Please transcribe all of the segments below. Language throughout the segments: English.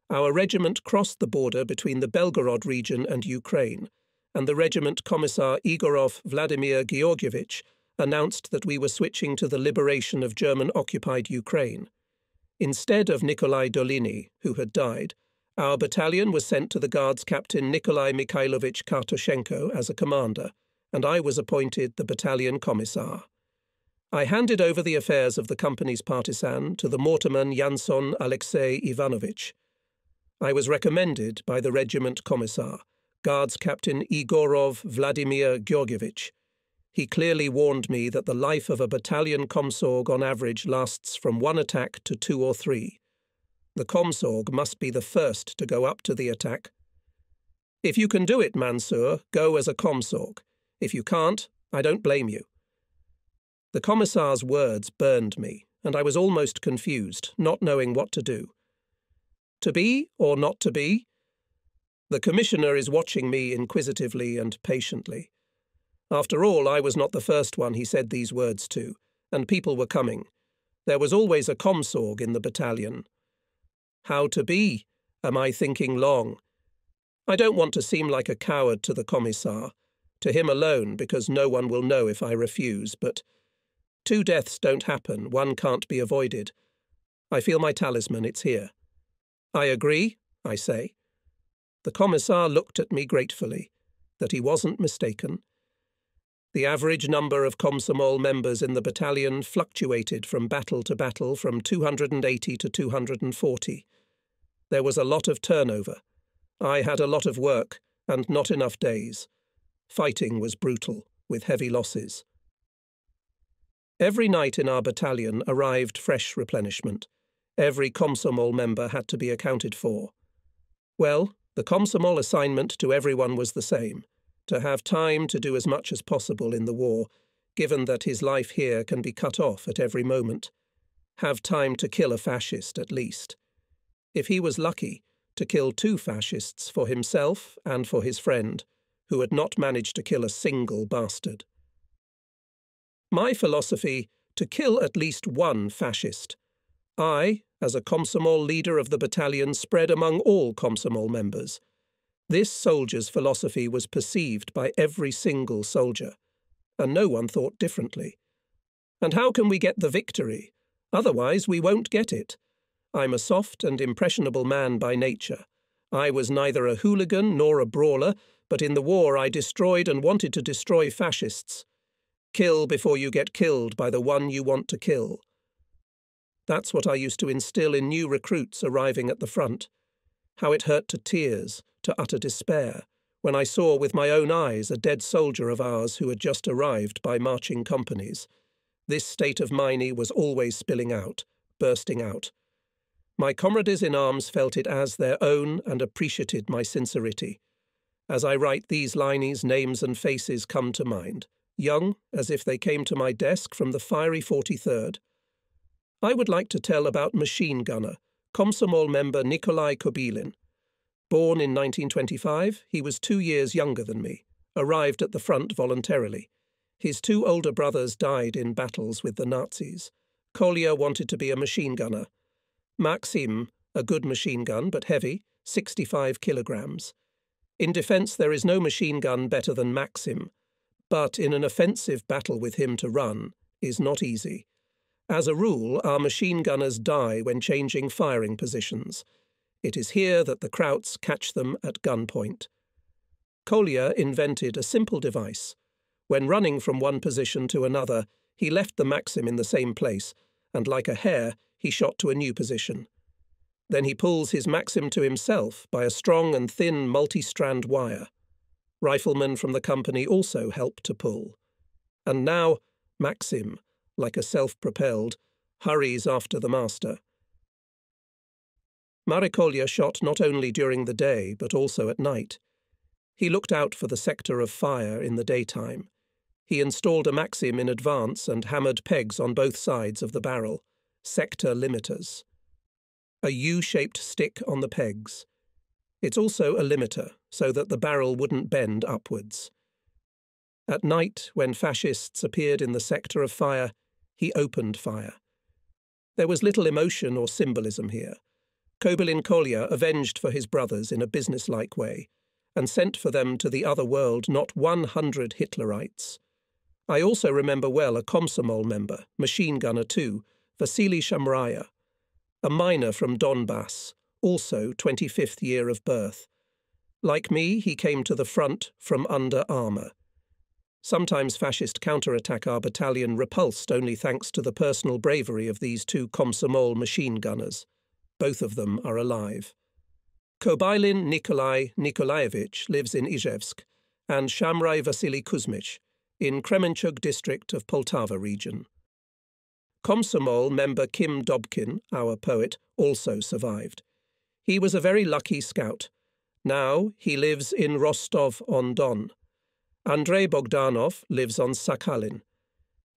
Our regiment crossed the border between the Belgorod region and Ukraine, and the regiment Commissar Igorov Vladimir Georgievich announced that we were switching to the liberation of German-occupied Ukraine. Instead of Nikolai Doliny, who had died, our battalion was sent to the Guards Captain Nikolai Mikhailovich Kartushenko as a commander, and I was appointed the battalion commissar. I handed over the affairs of the company's partisan to the mortarman Yanson Alexei Ivanovich. I was recommended by the regiment commissar, Guards Captain Igorov Vladimir Georgievich. He clearly warned me that the life of a battalion comsorg on average lasts from 1 attack to 2 or 3. The comsorg must be the first to go up to the attack. If you can do it, Mansour, go as a comsorg. If you can't, I don't blame you. The commissar's words burned me, and I was almost confused, not knowing what to do. To be or not to be? The commissioner is watching me inquisitively and patiently. After all, I was not the first one he said these words to, and people were coming. There was always a comsorg in the battalion. How to be? Am I thinking long? I don't want to seem like a coward to the commissar, to him alone, because no one will know if I refuse, but 2 deaths don't happen, 1 can't be avoided. I feel my talisman, it's here. I agree, I say. The commissar looked at me gratefully, that he wasn't mistaken. The average number of Komsomol members in the battalion fluctuated from battle to battle from 280 to 240. There was a lot of turnover. I had a lot of work, and not enough days. Fighting was brutal, with heavy losses. Every night in our battalion arrived fresh replenishment. Every Komsomol member had to be accounted for. Well, the Komsomol assignment to everyone was the same, to have time to do as much as possible in the war, given that his life here can be cut off at every moment. Have time to kill a fascist, at least. If he was lucky, to kill 2 fascists for himself and for his friend, who had not managed to kill a single bastard. My philosophy, to kill at least 1 fascist. I, as a Komsomol leader of the battalion, spread among all Komsomol members. This soldier's philosophy was perceived by every single soldier, and no one thought differently. And how can we get the victory? Otherwise we won't get it. I'm a soft and impressionable man by nature. I was neither a hooligan nor a brawler, but in the war I destroyed and wanted to destroy fascists. Kill before you get killed by the one you want to kill. That's what I used to instill in new recruits arriving at the front. How it hurt to tears, to utter despair, when I saw with my own eyes a dead soldier of ours who had just arrived by marching companies. This state of mine was always spilling out, bursting out. My comrades in arms felt it as their own and appreciated my sincerity. As I write these lines, names and faces come to mind, young as if they came to my desk from the fiery 43rd. I would like to tell about machine gunner, Komsomol member Nikolai Kobilin. Born in 1925, he was 2 years younger than me, arrived at the front voluntarily. His 2 older brothers died in battles with the Nazis. Kolya wanted to be a machine gunner. Maxim, a good machine gun but heavy, 65 kilograms. In defence there is no machine gun better than Maxim, but in an offensive battle with him to run is not easy. As a rule, our machine gunners die when changing firing positions. It is here that the Krauts catch them at gunpoint. Kolya invented a simple device. When running from one position to another, he left the Maxim in the same place, and like a hare, he shot to a new position. Then he pulls his Maxim to himself by a strong and thin multi-strand wire. Riflemen from the company also help to pull. And now Maxim, like a self-propelled, hurries after the master. Kolya shot not only during the day, but also at night. He looked out for the sector of fire in the daytime. He installed a Maxim in advance and hammered pegs on both sides of the barrel, sector limiters. A U-shaped stick on the pegs. It's also a limiter, so that the barrel wouldn't bend upwards. At night, when fascists appeared in the sector of fire, he opened fire. There was little emotion or symbolism here. Kobalin Kolya avenged for his brothers in a businesslike way, and sent for them to the other world not 100 Hitlerites. I also remember well a Komsomol member, machine gunner too, Vasily Shamraya, a miner from Donbass, also 25th year of birth. Like me, he came to the front from under armour. Sometimes fascist counterattack our battalion repulsed only thanks to the personal bravery of these two Komsomol machine gunners. Both of them are alive. Kobailin Nikolai Nikolaevich lives in Izhevsk, and Shamrai Vasily Kuzmich in Kremenchug district of Poltava region. Komsomol member Kim Dobkin, our poet, also survived. He was a very lucky scout. Now he lives in Rostov-on-Don. Andrei Bogdanov lives on Sakhalin.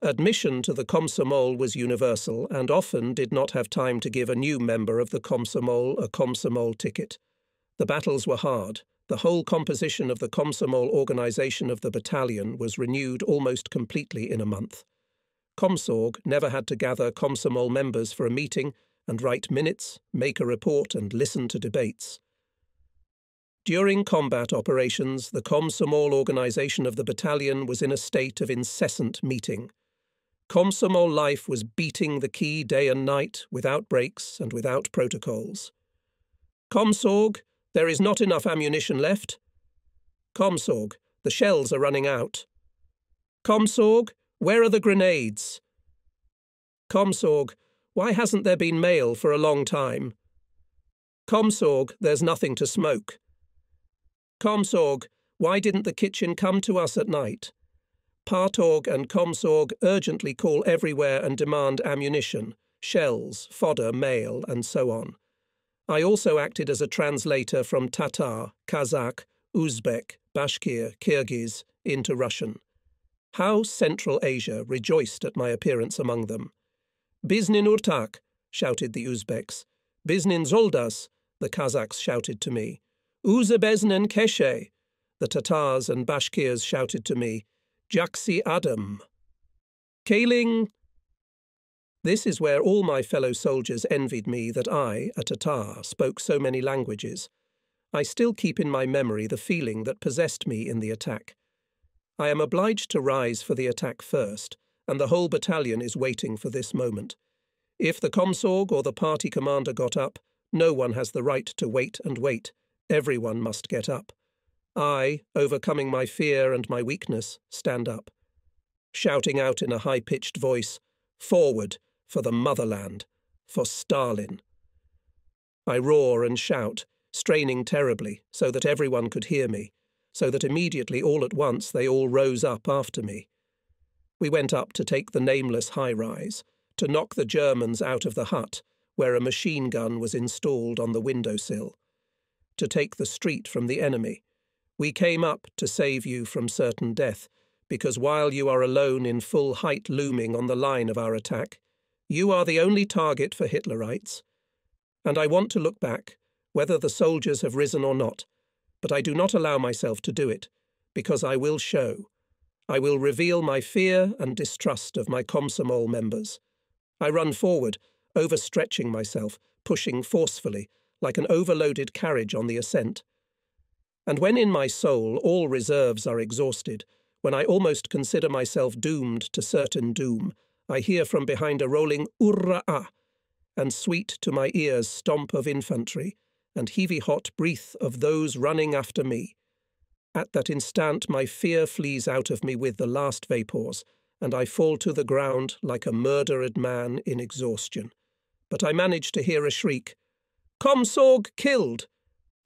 Admission to the Komsomol was universal and often did not have time to give a new member of the Komsomol a Komsomol ticket. The battles were hard. The whole composition of the Komsomol organization of the battalion was renewed almost completely in a month. Komsorg never had to gather Komsomol members for a meeting and write minutes, make a report and listen to debates. During combat operations, the Komsomol organization of the battalion was in a state of incessant meeting. Komsomol life was beating the key day and night, without breaks and without protocols. Komsorg, there is not enough ammunition left. Komsorg, the shells are running out. Komsorg, where are the grenades? Komsorg, why hasn't there been mail for a long time? Komsorg, there's nothing to smoke. Komsorg, why didn't the kitchen come to us at night? Partorg and Komsorg urgently call everywhere and demand ammunition, shells, fodder, mail, and so on. I also acted as a translator from Tatar, Kazakh, Uzbek, Bashkir, Kyrgyz into Russian. How Central Asia rejoiced at my appearance among them. Biznin Urtak, shouted the Uzbeks. Biznin Zoldas, the Kazakhs shouted to me. Uzebeznen Keshe, the Tatars and Bashkirs shouted to me. Jaksi Adam. Kaling. This is where all my fellow soldiers envied me that I, a Tatar, spoke so many languages. I still keep in my memory the feeling that possessed me in the attack. I am obliged to rise for the attack first, and the whole battalion is waiting for this moment. If the Komsorg or the party commander got up, no one has the right to wait and wait. Everyone must get up. I, overcoming my fear and my weakness, stand up, shouting out in a high-pitched voice, "Forward, for the motherland, for Stalin." I roar and shout, straining terribly, so that everyone could hear me, so that immediately all at once they all rose up after me. We went up to take the nameless high-rise, to knock the Germans out of the hut, where a machine gun was installed on the windowsill, to take the street from the enemy. We came up to save you from certain death, because while you are alone in full height looming on the line of our attack, you are the only target for Hitlerites. And I want to look back, whether the soldiers have risen or not, but I do not allow myself to do it, because I will show. I will reveal my fear and distrust of my Komsomol members. I run forward, overstretching myself, pushing forcefully, like an overloaded carriage on the ascent. And when in my soul all reserves are exhausted, when I almost consider myself doomed to certain doom, I hear from behind a rolling "Urra-ah!" and sweet to my ears stomp of infantry, and heavy-hot breath of those running after me. At that instant my fear flees out of me with the last vapours, and I fall to the ground like a murdered man in exhaustion. But I manage to hear a shriek, "Komsorg killed!"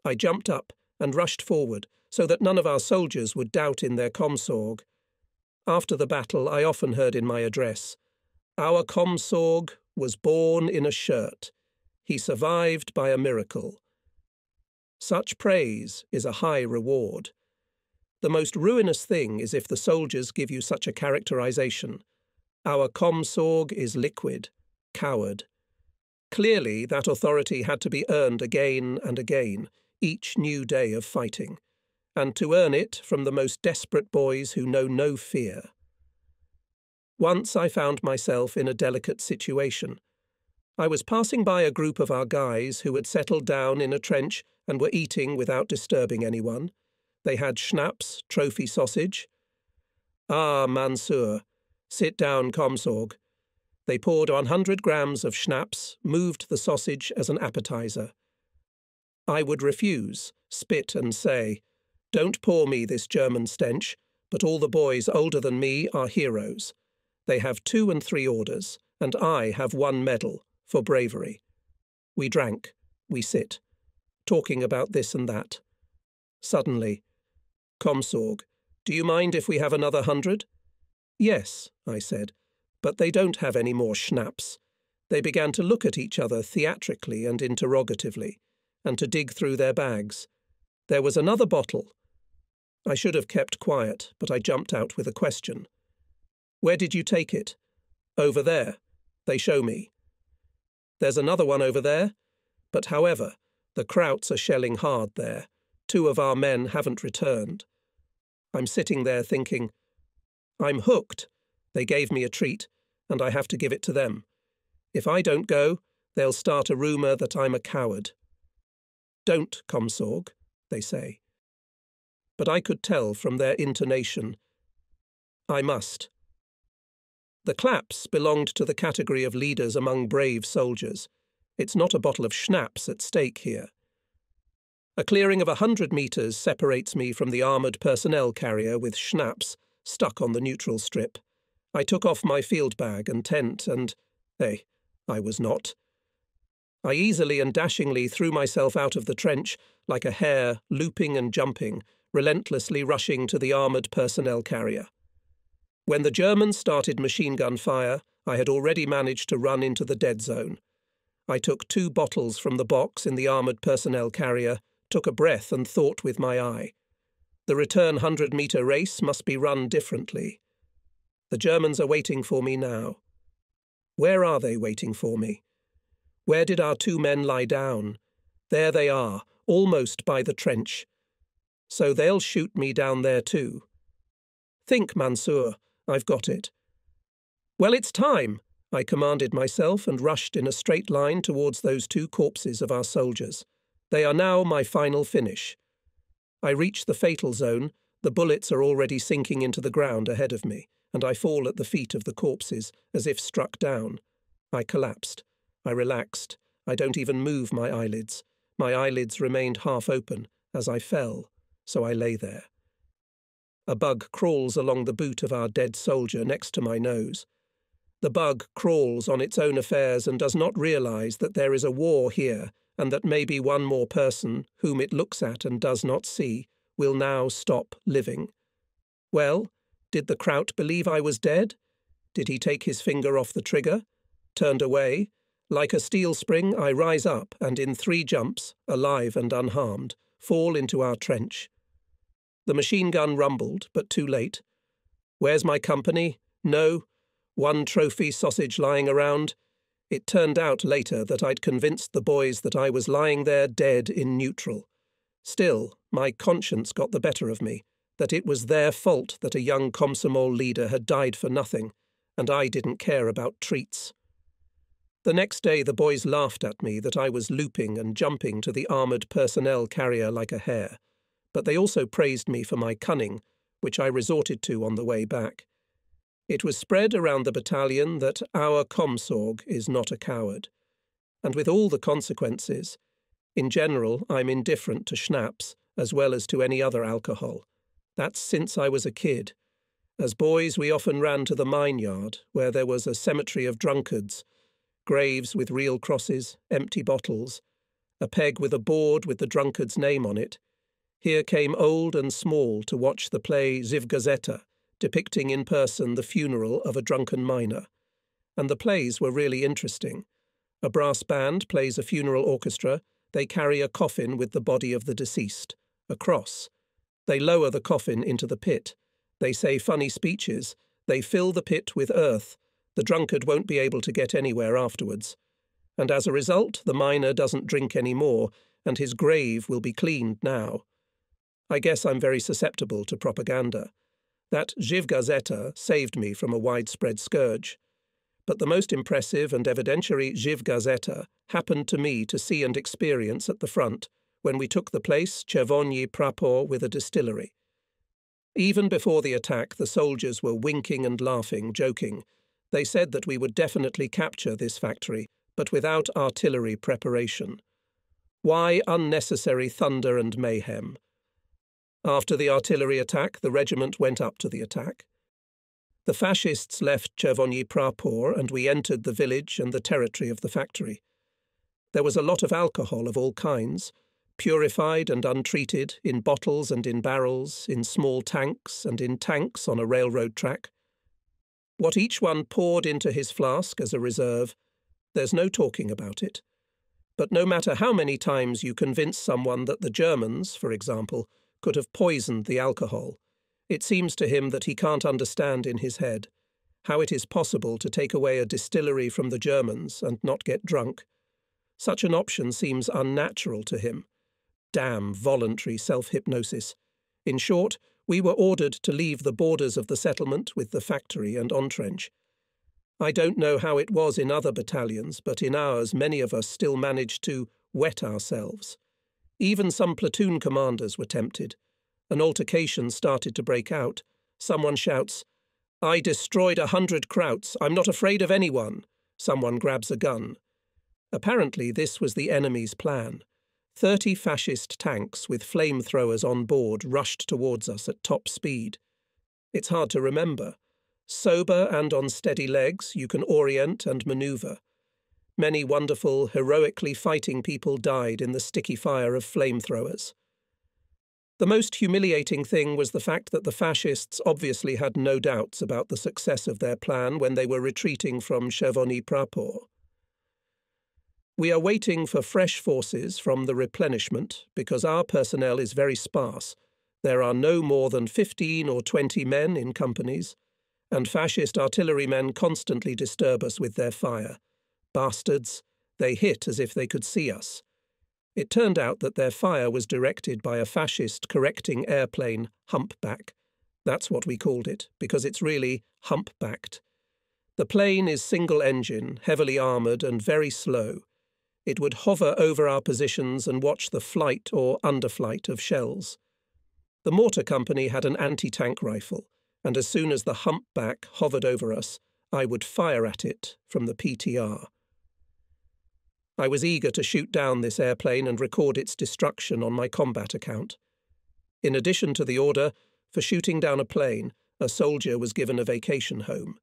I jumped up and rushed forward, so that none of our soldiers would doubt in their Komsorg. After the battle I often heard in my address, "Our Komsorg was born in a shirt. He survived by a miracle." Such praise is a high reward. The most ruinous thing is if the soldiers give you such a characterization. Our Komsorg is liquid, coward. Clearly that authority had to be earned again and again, each new day of fighting, and to earn it from the most desperate boys who know no fear. Once I found myself in a delicate situation. I was passing by a group of our guys who had settled down in a trench and were eating without disturbing anyone. They had schnapps, trophy sausage. "Ah, Mansour, sit down, Comsorg." They poured 100 grams of schnapps, moved the sausage as an appetizer. I would refuse, spit and say, "Don't pour me this German stench, but all the boys older than me are heroes. They have 2 and 3 orders, and I have 1 medal, for bravery." We drank, we sit, talking about this and that. Suddenly, "Comsorg, do you mind if we have another 100? "Yes," I said, "but they don't have any more schnapps." They began to look at each other theatrically and interrogatively, and to dig through their bags. There was another bottle. I should have kept quiet, but I jumped out with a question. "Where did you take it?" "Over there." They show me. "There's another one over there. But however, the Krauts are shelling hard there. 2 of our men haven't returned." I'm sitting there thinking, I'm hooked. They gave me a treat, and I have to give it to them. If I don't go, they'll start a rumour that I'm a coward. "Don't, Comsorg," they say. But I could tell from their intonation, I must. The claps belonged to the category of leaders among brave soldiers. It's not a bottle of schnapps at stake here. A clearing of 100 metres separates me from the armoured personnel carrier with schnapps stuck on the neutral strip. I took off my field bag and tent and, I was not. I easily and dashingly threw myself out of the trench like a hare, looping and jumping, relentlessly rushing to the armoured personnel carrier. When the Germans started machine gun fire, I had already managed to run into the dead zone. I took 2 bottles from the box in the armoured personnel carrier, took a breath and thought with my eye. The return 100-metre race must be run differently. The Germans are waiting for me now. Where are they waiting for me? Where did our 2 men lie down? There they are, almost by the trench. So they'll shoot me down there too. Think, Mansour, I've got it. Well, it's time, I commanded myself and rushed in a straight line towards those 2 corpses of our soldiers. They are now my final finish. I reach the fatal zone, the bullets are already sinking into the ground ahead of me, and I fall at the feet of the corpses, as if struck down. I collapsed. I relaxed. I don't even move my eyelids. My eyelids remained half open as I fell, so I lay there. A bug crawls along the boot of our dead soldier next to my nose. The bug crawls on its own affairs and does not realise that there is a war here, and that maybe one more person, whom it looks at and does not see, will now stop living. Well, did the Kraut believe I was dead? Did he take his finger off the trigger? Turned away? Like a steel spring, I rise up and in 3 jumps, alive and unharmed, fall into our trench. The machine gun rumbled, but too late. Where's my company? No. 1 trophy sausage lying around. It turned out later that I'd convinced the boys that I was lying there dead in neutral. Still, my conscience got the better of me, that it was their fault that a young Komsomol leader had died for nothing, and I didn't care about treats. The next day the boys laughed at me that I was looping and jumping to the armoured personnel carrier like a hare, but they also praised me for my cunning, which I resorted to on the way back. It was spread around the battalion that our Komsorg is not a coward, and with all the consequences. In general, I'm indifferent to schnapps, as well as to any other alcohol. That's since I was a kid. As boys, we often ran to the mine yard, where there was a cemetery of drunkards, graves with real crosses, empty bottles, a peg with a board with the drunkard's name on it. Here came old and small to watch the play Zivgazeta, depicting in person the funeral of a drunken miner. And the plays were really interesting. A brass band plays a funeral orchestra. They carry a coffin with the body of the deceased, a cross. They lower the coffin into the pit. They say funny speeches. They fill the pit with earth. The drunkard won't be able to get anywhere afterwards. And as a result, the miner doesn't drink any more, and his grave will be cleaned now. I guess I'm very susceptible to propaganda. That Zivgazeta saved me from a widespread scourge. but the most impressive and evidentiary Gazeta happened to me to see and experience at the front when we took the place Czerwoni Prapor with a distillery. Even before the attack, the soldiers were winking and laughing, joking. They said that we would definitely capture this factory, but without artillery preparation. Why unnecessary thunder and mayhem? After the artillery attack, the regiment went up to the attack. The fascists left Czerwoni Prapor and we entered the village and the territory of the factory. There was a lot of alcohol of all kinds, purified and untreated, in bottles and in barrels, in small tanks and in tanks on a railroad track. What each one poured into his flask as a reserve, there's no talking about it. But no matter how many times you convince someone that the Germans, for example, could have poisoned the alcohol, it seems to him that he can't understand in his head how it is possible to take away a distillery from the Germans and not get drunk. Such an option seems unnatural to him. Damn voluntary self-hypnosis. In short, we were ordered to leave the borders of the settlement with the factory and entrench. I don't know how it was in other battalions, but in ours many of us still managed to wet ourselves. Even some platoon commanders were tempted. An altercation started to break out. Someone shouts, "I destroyed 100 Krauts. I'm not afraid of anyone." Someone grabs a gun. Apparently this was the enemy's plan. 30 fascist tanks with flamethrowers on board rushed towards us at top speed. It's hard to remember. Sober and on steady legs, you can orient and maneuver. Many wonderful, heroically fighting people died in the sticky fire of flamethrowers. The most humiliating thing was the fact that the fascists obviously had no doubts about the success of their plan when they were retreating from Czerwoni Prapor. We are waiting for fresh forces from the replenishment because our personnel is very sparse. There are no more than 15 or 20 men in companies, and fascist artillerymen constantly disturb us with their fire. Bastards, they hit as if they could see us. It turned out that their fire was directed by a fascist correcting airplane humpback. That's what we called it, because it's really humpbacked. The plane is single-engine, heavily armoured and very slow. It would hover over our positions and watch the flight or underflight of shells. The mortar company had an anti-tank rifle, and as soon as the humpback hovered over us, I would fire at it from the PTR. I was eager to shoot down this airplane and record its destruction on my combat account. In addition to the order for shooting down a plane, a soldier was given a vacation home.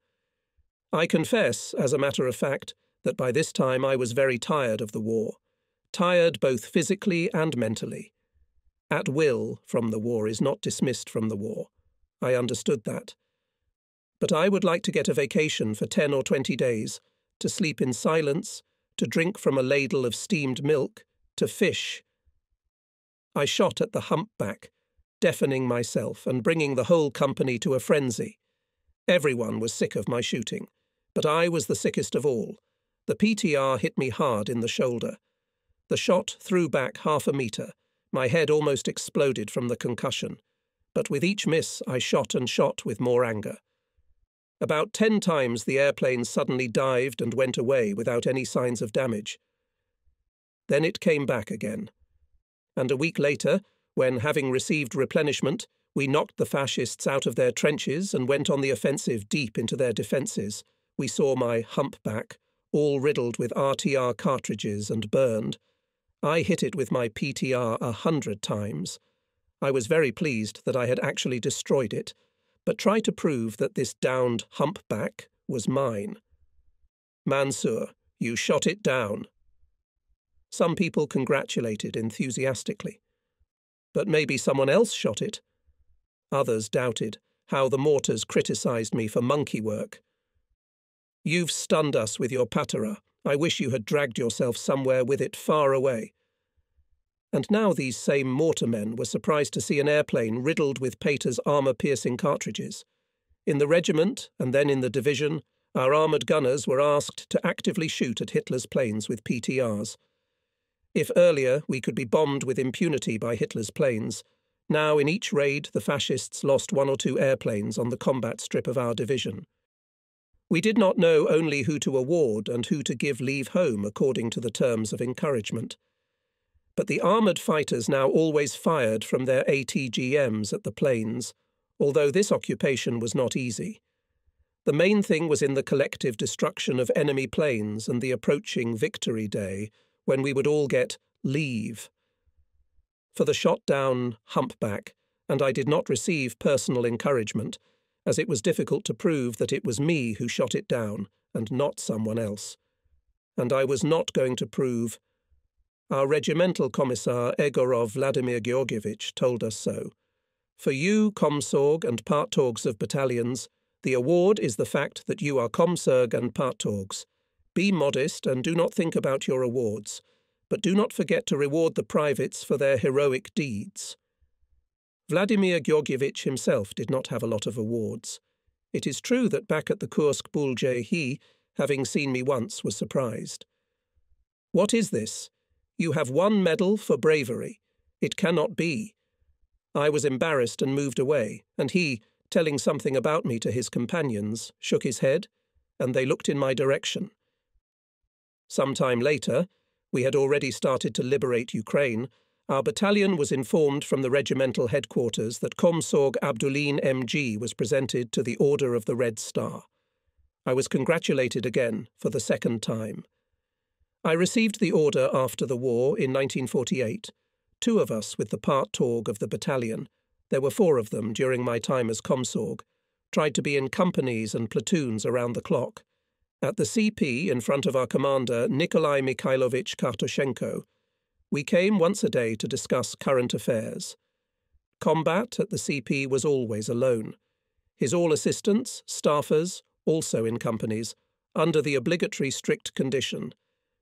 I confess, as a matter of fact, that by this time I was very tired of the war. Tired both physically and mentally. At will from the war is not dismissed from the war. I understood that. But I would like to get a vacation for 10 or 20 days, to sleep in silence, to drink from a ladle of steamed milk, to fish. I shot at the humpback, deafening myself and bringing the whole company to a frenzy. Everyone was sick of my shooting, but I was the sickest of all. The PTR hit me hard in the shoulder. The shot threw back 1/2 metre. My head almost exploded from the concussion. But with each miss, I shot and shot with more anger. About 10 times the airplane suddenly dived and went away without any signs of damage. Then it came back again. And a week later, when, having received replenishment, we knocked the fascists out of their trenches and went on the offensive deep into their defences, we saw my humpback, all riddled with RTR cartridges and burned. I hit it with my PTR 100 times. I was very pleased that I had actually destroyed it, but tried to prove that this downed humpback was mine. Mansur, you shot it down. Some people congratulated enthusiastically. But maybe someone else shot it. Others doubted, how the mortars criticised me for monkey work. You've stunned us with your patera. I wish you had dragged yourself somewhere with it far away. And now these same mortarmen were surprised to see an airplane riddled with Pater's armour-piercing cartridges. In the regiment, and then in the division, our armoured gunners were asked to actively shoot at Hitler's planes with PTRs. If earlier we could be bombed with impunity by Hitler's planes, now in each raid the fascists lost 1 or 2 airplanes on the combat strip of our division. We did not know only who to award and who to give leave home according to the terms of encouragement. But the armoured fighters now always fired from their ATGMs at the planes, although this occupation was not easy. The main thing was in the collective destruction of enemy planes and the approaching Victory Day, when we would all get leave. For the shot-down humpback, and I did not receive personal encouragement, as it was difficult to prove that it was me who shot it down and not someone else. And I was not going to prove. Our regimental commissar Egorov Vladimir Georgievich told us so. For you, Komsorg and Parttorgs of battalions, the award is the fact that you are Komsorg and Parttorgs. Be modest and do not think about your awards, but do not forget to reward the privates for their heroic deeds. Vladimir Georgievich himself did not have a lot of awards. It is true that back at the Kursk Bulge he, having seen me once, was surprised. What is this? You have one medal for bravery. It cannot be. I was embarrassed and moved away, and he, telling something about me to his companions, shook his head, and they looked in my direction. Some time later, we had already started to liberate Ukraine. Our battalion was informed from the regimental headquarters that Komsorg Abdulin MG was presented to the Order of the Red Star. I was congratulated again for the second time. I received the order after the war in 1948, 2 of us with the Parttorg of the battalion. There were 4 of them during my time as Komsorg, tried to be in companies and platoons around the clock. At the CP, in front of our commander, Nikolai Mikhailovich Kartushenko, we came once a day to discuss current affairs. Combat at the CP was always alone. His all-assistants, staffers, also in companies, under the obligatory strict condition,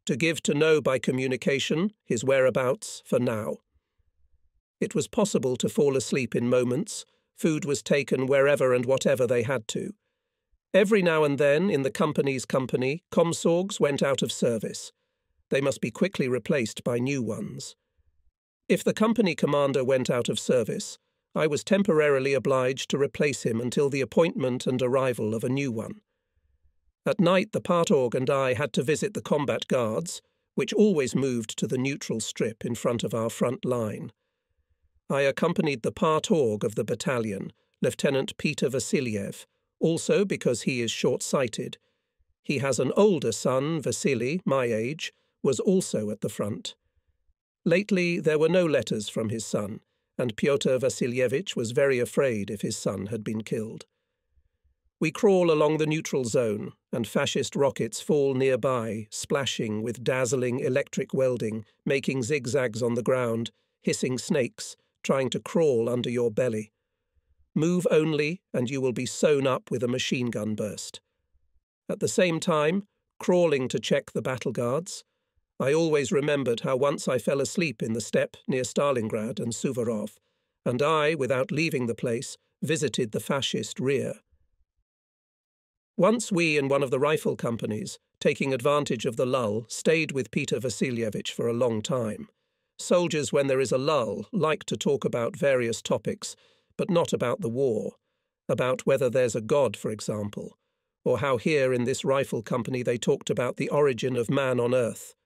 to give to know by communication his whereabouts for now. It was possible to fall asleep in moments. Food was taken wherever and whatever they had to. Every now and then, in the company's company, Komsorgs went out of service. They must be quickly replaced by new ones. If the company commander went out of service, I was temporarily obliged to replace him until the appointment and arrival of a new one. At night, the Parttorg and I had to visit the combat guards, which always moved to the neutral strip in front of our front line. I accompanied the Parttorg of the battalion, Lieutenant Peter Vasiliev, also because he is short-sighted. He has an older son, Vasily, my age, was also at the front. Lately there were no letters from his son, and Pyotr Vasilievich was very afraid if his son had been killed. We crawl along the neutral zone, and fascist rockets fall nearby, splashing with dazzling electric welding, making zigzags on the ground, hissing snakes, trying to crawl under your belly. Move only, and you will be sewn up with a machine gun burst. At the same time, crawling to check the battle guards, I always remembered how once I fell asleep in the steppe near Stalingrad and Suvorov, and I, without leaving the place, visited the fascist rear. Once we in one of the rifle companies, taking advantage of the lull, stayed with Peter Vasilievich for a long time. Soldiers, when there is a lull, like to talk about various topics, but not about the war, about whether there's a God, for example, or how here in this rifle company they talked about the origin of man on earth.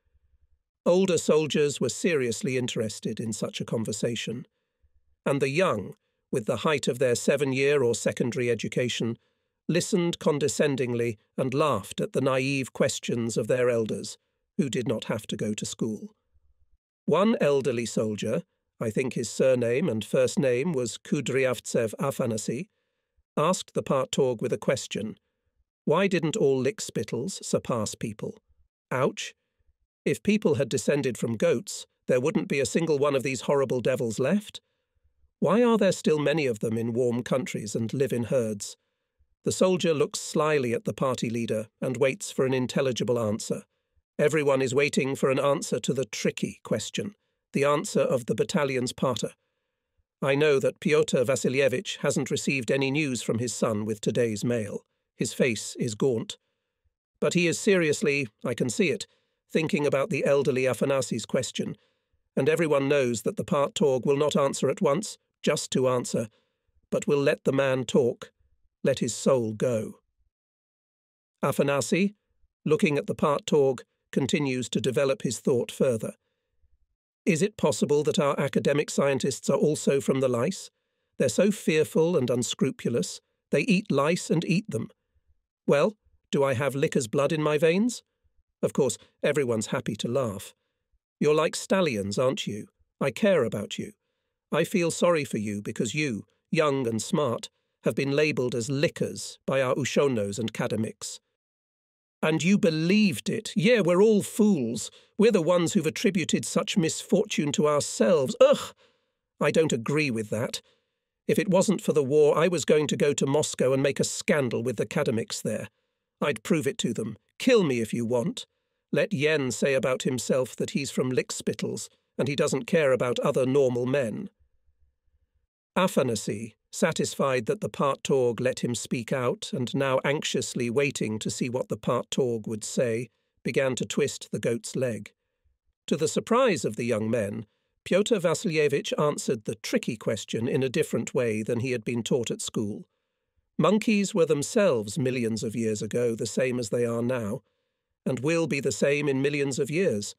Older soldiers were seriously interested in such a conversation, and the young, with the height of their 7-year or secondary education, listened condescendingly and laughed at the naive questions of their elders, who did not have to go to school. One elderly soldier, I think his surname and first name was Kudryavtsev Afanasy, asked the Parttorg with a question. Why didn't all lickspittles surpass people? Ouch! If people had descended from goats, there wouldn't be a single one of these horrible devils left. Why are there still many of them in warm countries and live in herds? The soldier looks slyly at the party leader and waits for an intelligible answer. Everyone is waiting for an answer to the tricky question, the answer of the battalion's pater. I know that Pyotr Vasilievich hasn't received any news from his son with today's mail. His face is gaunt. But he is seriously, I can see it, thinking about the elderly Afanasy's question, and everyone knows that the Parttorg will not answer at once, just to answer, but will let the man talk, let his soul go. Afanasi, looking at the partorg, continues to develop his thought further. Is it possible that our academic scientists are also from the lice? They're so fearful and unscrupulous. They eat lice and eat them. Well, do I have licker's blood in my veins? Of course, everyone's happy to laugh. You're like stallions, aren't you? I care about you. I feel sorry for you because you, young and smart, have been labelled as lickers by our Ushonos and academics. And you believed it. Yeah, we're all fools. We're the ones who've attributed such misfortune to ourselves. Ugh! I don't agree with that. If it wasn't for the war, I was going to go to Moscow and make a scandal with the academics there. I'd prove it to them. Kill me if you want. Let Yen say about himself that he's from lickspittles, and he doesn't care about other normal men. Afanasi, satisfied that the partorg let him speak out, and now anxiously waiting to see what the partorg would say, began to twist the goat's leg. To the surprise of the young men, Pyotr Vasilievich answered the tricky question in a different way than he had been taught at school. Monkeys were themselves millions of years ago the same as they are now, and will be the same in millions of years,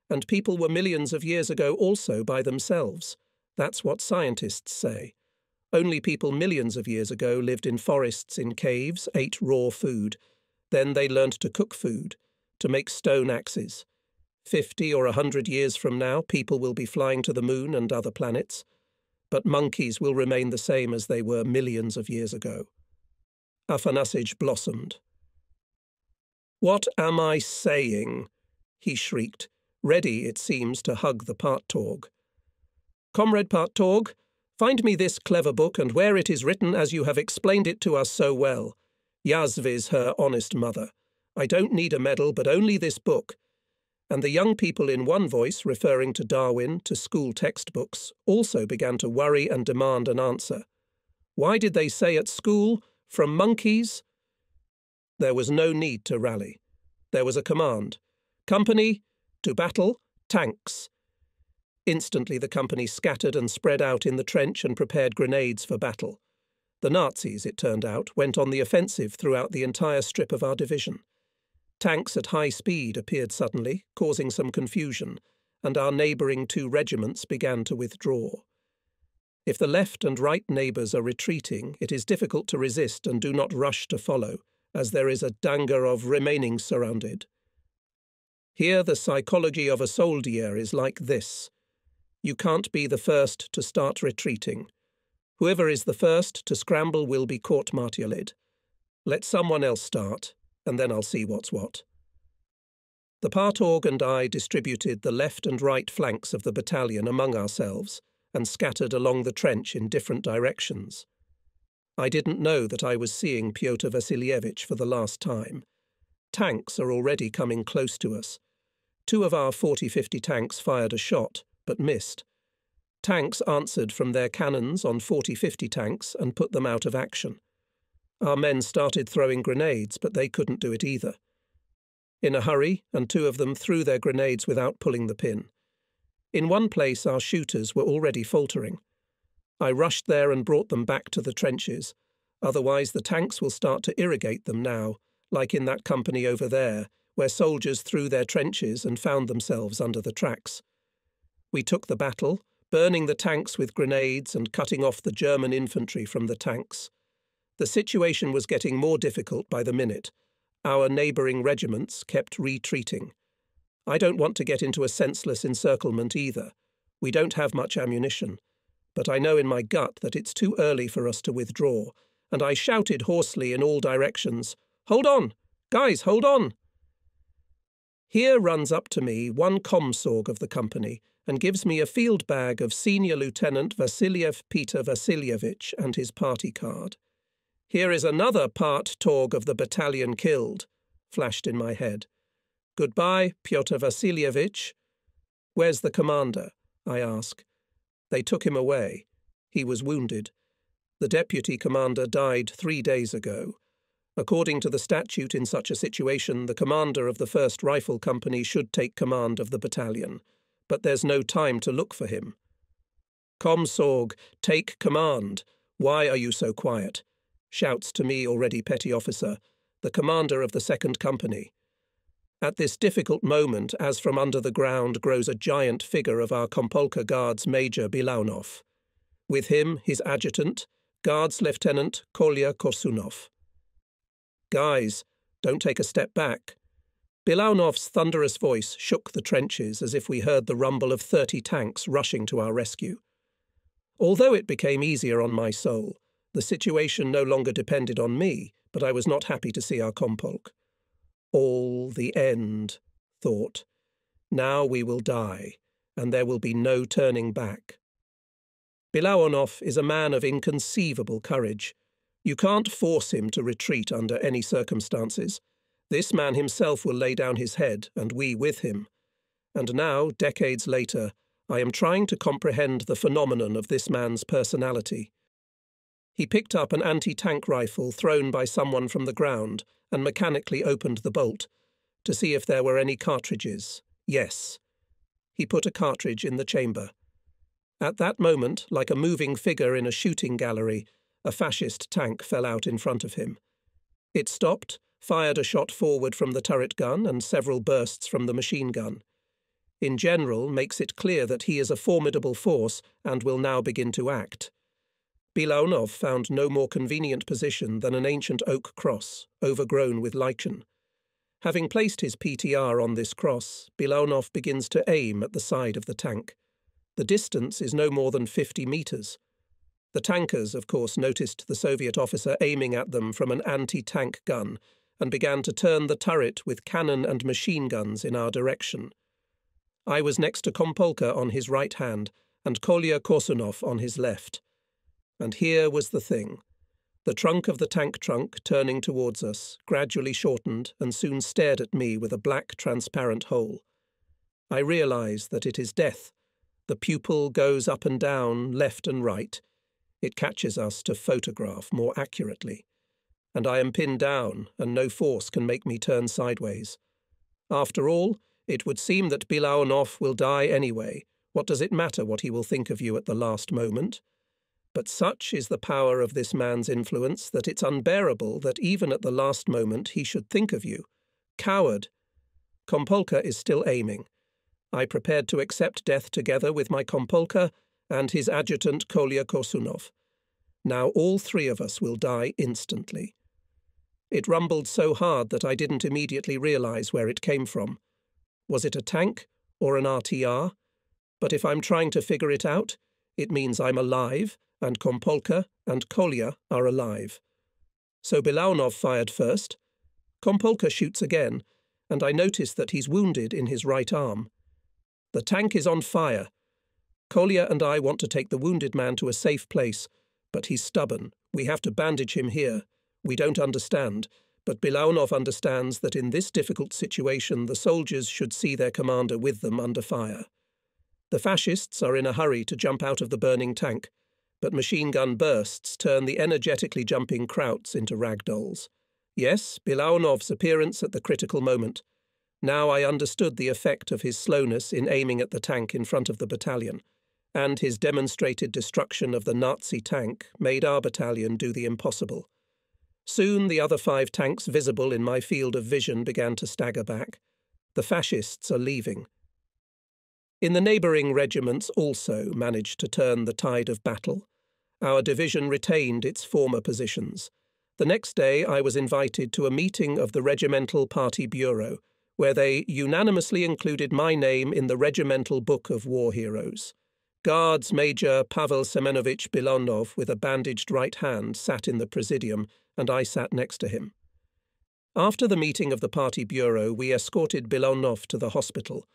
and people were millions of years ago also by themselves. That's what scientists say. Only people millions of years ago lived in forests in caves, ate raw food. Then they learned to cook food, to make stone axes. 50 or 100 years from now, people will be flying to the moon and other planets. But monkeys will remain the same as they were millions of years ago. Afanasij blossomed. "What am I saying?" he shrieked, ready, it seems, to hug the partorg. "Comrade Partorg, find me this clever book, and where it is written as you have explained it to us so well. Yazvi's her honest mother. I don't need a medal, but only this book." And the young people in one voice, referring to Darwin, to school textbooks, also began to worry and demand an answer. Why did they say at school, "From monkeys"? There was no need to rally. There was a command. "Company, to battle, tanks." Instantly the company scattered and spread out in the trench and prepared grenades for battle. The Nazis, it turned out, went on the offensive throughout the entire strip of our division. Tanks at high speed appeared suddenly, causing some confusion, and our neighbouring 2 regiments began to withdraw. If the left and right neighbours are retreating, it is difficult to resist and do not rush to follow, as there is a danger of remaining surrounded. Here the psychology of a soldier is like this. You can't be the first to start retreating. Whoever is the first to scramble will be court-martialed. Let someone else start, and then I'll see what's what. The partorg and I distributed the left and right flanks of the battalion among ourselves and scattered along the trench in different directions. I didn't know that I was seeing Pyotr Vasilievich for the last time. Tanks are already coming close to us. 2 of our 40-50 tanks fired a shot, but missed. Tanks answered from their cannons on 40-50 tanks and put them out of action. Our men started throwing grenades, but they couldn't do it either. In a hurry, and 2 of them threw their grenades without pulling the pin. In one place our shooters were already faltering. I rushed there and brought them back to the trenches. Otherwise the tanks will start to irrigate them now, like in that company over there, where soldiers threw their trenches and found themselves under the tracks. We took the battle, burning the tanks with grenades and cutting off the German infantry from the tanks. The situation was getting more difficult by the minute. Our neighbouring regiments kept retreating. I don't want to get into a senseless encirclement either. We don't have much ammunition. But I know in my gut that it's too early for us to withdraw, and I shouted hoarsely in all directions, "Hold on! Guys, hold on!" Here runs up to me one comsorg of the company and gives me a field bag of Senior Lieutenant Vasiliev Peter Vasilievich and his party card. "Here is another partorg of the battalion killed," flashed in my head. "Goodbye, Pyotr Vasilievich." "Where's the commander?" I ask. They took him away. He was wounded. The deputy commander died 3 days ago. According to the statute in such a situation, the commander of the 1st Rifle Company should take command of the battalion. But there's no time to look for him. "Comsorg, take command. Why are you so quiet?" shouts to me already petty officer. the commander of the 2nd Company. At this difficult moment, as from under the ground grows a giant figure of our Kompolka Guards Major Bilaunov. With him, his adjutant, Guards Lieutenant Kolya Korsunov. "Guys, don't take a step back." Bilaunov's thunderous voice shook the trenches as if we heard the rumble of 30 tanks rushing to our rescue. Although it became easier on my soul, the situation no longer depended on me, but I was not happy to see our Kompolk. All the end, thought. Now we will die, and there will be no turning back. Bilaunov is a man of inconceivable courage. You can't force him to retreat under any circumstances. This man himself will lay down his head, and we with him. And now, decades later, I am trying to comprehend the phenomenon of this man's personality. He picked up an anti-tank rifle thrown by someone from the ground and mechanically opened the bolt to see if there were any cartridges. Yes. He put a cartridge in the chamber. At that moment, like a moving figure in a shooting gallery, a fascist tank fell out in front of him. It stopped, fired a shot forward from the turret gun and several bursts from the machine gun. In general, makes it clear that he is a formidable force and will now begin to act. Bilaunov found no more convenient position than an ancient oak cross, overgrown with lichen. Having placed his PTR on this cross, Bilaunov begins to aim at the side of the tank. The distance is no more than 50 meters. The tankers, of course, noticed the Soviet officer aiming at them from an anti-tank gun and began to turn the turret with cannon and machine guns in our direction. I was next to Kompolka on his right hand and Kolya Korsunov on his left. And here was the thing. The trunk of the tank trunk, turning towards us, gradually shortened and soon stared at me with a black, transparent hole. I realize that it is death. The pupil goes up and down, left and right. It catches us to photograph more accurately. And I am pinned down, and no force can make me turn sideways. After all, it would seem that Bilaunov will die anyway. What does it matter what he will think of you at the last moment? But such is the power of this man's influence that it's unbearable that even at the last moment he should think of you. Coward! Kompolka is still aiming. I prepared to accept death together with my Kompolka and his adjutant Kolya Korsunov. Now all three of us will die instantly. It rumbled so hard that I didn't immediately realize where it came from. Was it a tank or an RTR? But if I'm trying to figure it out, it means I'm alive, and Kompolka and Kolya are alive. So Bilaunov fired first. Kompolka shoots again, and I notice that he's wounded in his right arm. The tank is on fire. Kolya and I want to take the wounded man to a safe place, but he's stubborn. We have to bandage him here. We don't understand, but Bilaunov understands that in this difficult situation the soldiers should see their commander with them under fire. The fascists are in a hurry to jump out of the burning tank, but machine gun bursts turn the energetically jumping Krauts into ragdolls. Yes, Bilaunov's appearance at the critical moment. Now I understood the effect of his slowness in aiming at the tank in front of the battalion, and his demonstrated destruction of the Nazi tank made our battalion do the impossible. Soon the other 5 tanks visible in my field of vision began to stagger back. The fascists are leaving. In the neighbouring regiments also managed to turn the tide of battle. Our division retained its former positions. The next day I was invited to a meeting of the Regimental Party Bureau, where they unanimously included my name in the Regimental Book of War Heroes. Guards Major Pavel Semenovich Bilaunov with a bandaged right hand sat in the presidium, and I sat next to him. After the meeting of the party bureau, we escorted Bilaunov to the hospital.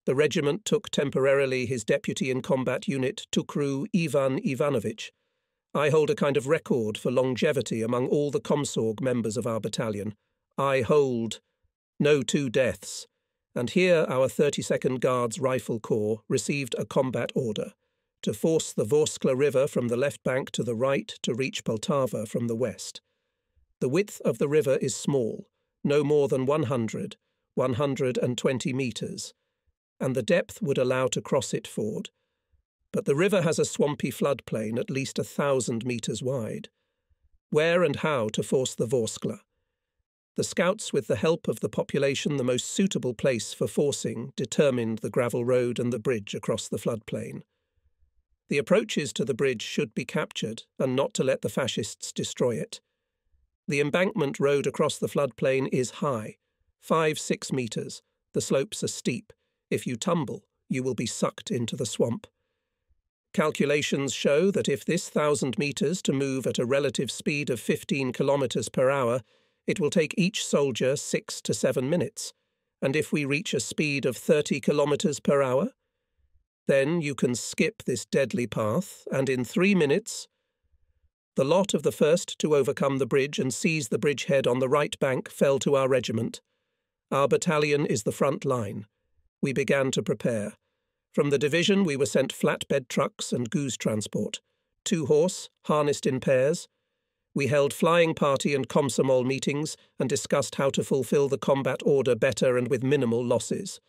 The regiment took temporarily his deputy in combat unit, Tukru Ivan Ivanovich. I hold a kind of record for longevity among all the Komsorg members of our battalion. I hold no 2 deaths, and here our 32nd Guards Rifle Corps received a combat order to force the Vorskla River from the left bank to the right to reach Poltava from the west. The width of the river is small, no more than 120 meters, and the depth would allow to cross it ford. But the river has a swampy floodplain at least 1,000 meters wide. Where and how to force the Vorskla? The scouts, with the help of the population, the most suitable place for forcing, determined the gravel road and the bridge across the floodplain. The approaches to the bridge should be captured, and not to let the fascists destroy it. The embankment road across the floodplain is high, 5–6 metres. The slopes are steep. If you tumble, you will be sucked into the swamp. Calculations show that if this 1,000 metres to move at a relative speed of 15 kilometres per hour, it will take each soldier 6 to 7 minutes. And if we reach a speed of 30 kilometres per hour, then you can skip this deadly path, and in 3 minutes, the lot of the first to overcome the bridge and seize the bridgehead on the right bank fell to our regiment. Our battalion is the front line. We began to prepare. From the division we were sent flatbed trucks and goose transport, 2-horse, harnessed in pairs. We held flying party and komsomol meetings and discussed how to fulfill the combat order better and with minimal losses.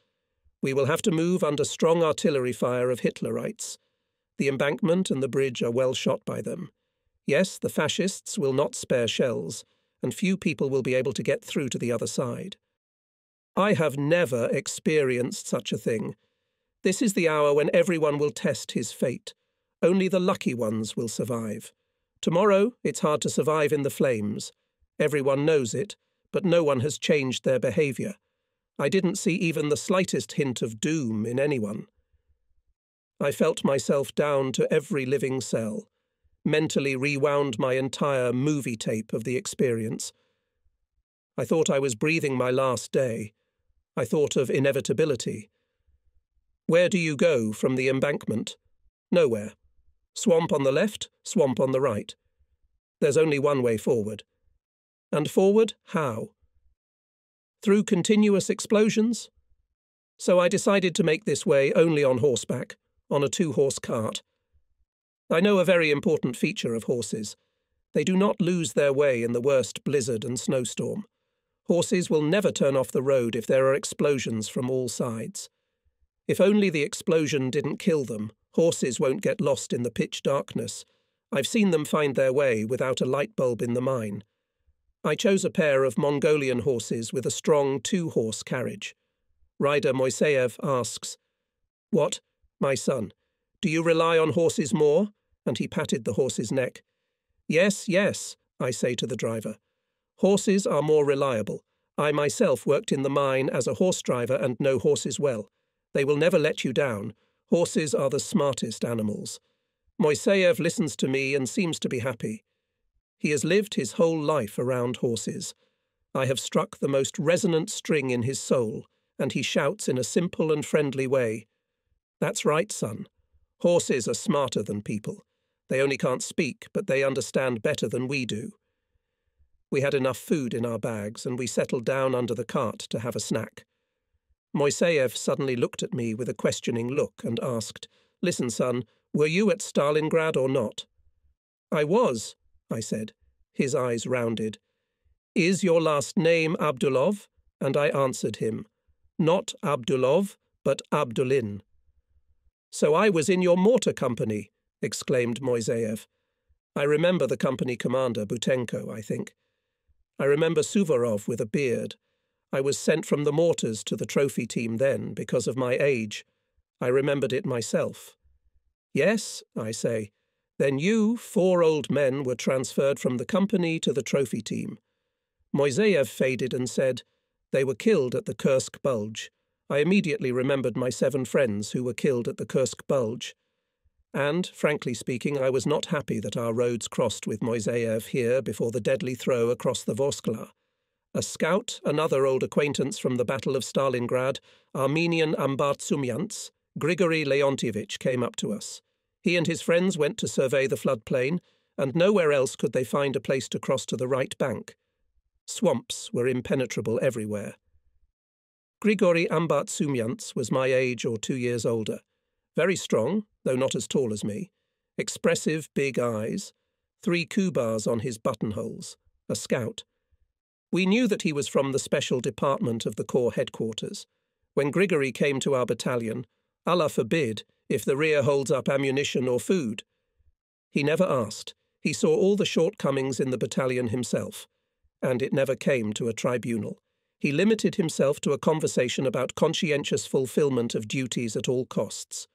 We will have to move under strong artillery fire of Hitlerites. The embankment and the bridge are well shot by them. Yes, the fascists will not spare shells, and few people will be able to get through to the other side. I have never experienced such a thing. This is the hour when everyone will test his fate. Only the lucky ones will survive. Tomorrow, it's hard to survive in the flames. Everyone knows it, but no one has changed their behaviour. I didn't see even the slightest hint of doom in anyone. I felt myself down to every living cell, mentally rewound my entire movie tape of the experience. I thought I was breathing my last day. I thought of inevitability. Where do you go from the embankment? Nowhere. Swamp on the left, swamp on the right. There's only one way forward. And forward, how? Through continuous explosions? So I decided to make this way only on horseback, on a 2-horse cart. I know a very important feature of horses. They do not lose their way in the worst blizzard and snowstorm. Horses will never turn off the road if there are explosions from all sides. If only the explosion didn't kill them, horses won't get lost in the pitch darkness. I've seen them find their way without a light bulb in the mine. I chose a pair of Mongolian horses with a strong 2-horse carriage. Rider Moiseyev asks, "What, my son, do you rely on horses more?" And he patted the horse's neck. "Yes, yes," I say to the driver. "Horses are more reliable. I myself worked in the mine as a horse driver and know horses well. They will never let you down. Horses are the smartest animals." Moiseyev listens to me and seems to be happy. He has lived his whole life around horses. I have struck the most resonant string in his soul, and he shouts in a simple and friendly way, "That's right, son. Horses are smarter than people. They only can't speak, but they understand better than we do." We had enough food in our bags, and we settled down under the cart to have a snack. Moiseyev suddenly looked at me with a questioning look and asked, "Listen, son, were you at Stalingrad or not?" "I was," I said. His eyes rounded. "Is your last name Abdulov?" And I answered him, "Not Abdulov, but Abdulin." "So I was in your mortar company," exclaimed Moiseyev. I remember the company commander, Butenko, I think. I remember Suvorov with a beard. I was sent from the mortars to the trophy team then because of my age. I remembered it myself. "Yes," I say. "Then you, 4 old men, were transferred from the company to the trophy team." Moiseyev faded and said, "They were killed at the Kursk Bulge." I immediately remembered my 7 friends who were killed at the Kursk Bulge. And, frankly speaking, I was not happy that our roads crossed with Moiseyev here before the deadly throw across the Vorskla. A scout, another old acquaintance from the Battle of Stalingrad, Armenian Ambartsumyants, Grigory Leontievich, came up to us. He and his friends went to survey the floodplain, and nowhere else could they find a place to cross to the right bank. Swamps were impenetrable everywhere. Grigory Ambartsumyants was my age or 2 years older. Very strong, though not as tall as me. Expressive big eyes. 3 kubas on his buttonholes. A scout. We knew that he was from the special department of the Corps headquarters. When Grigory came to our battalion, Allah forbid if the rear holds up ammunition or food. He never asked. He saw all the shortcomings in the battalion himself. and it never came to a tribunal. He limited himself to a conversation about conscientious fulfillment of duties at all costs.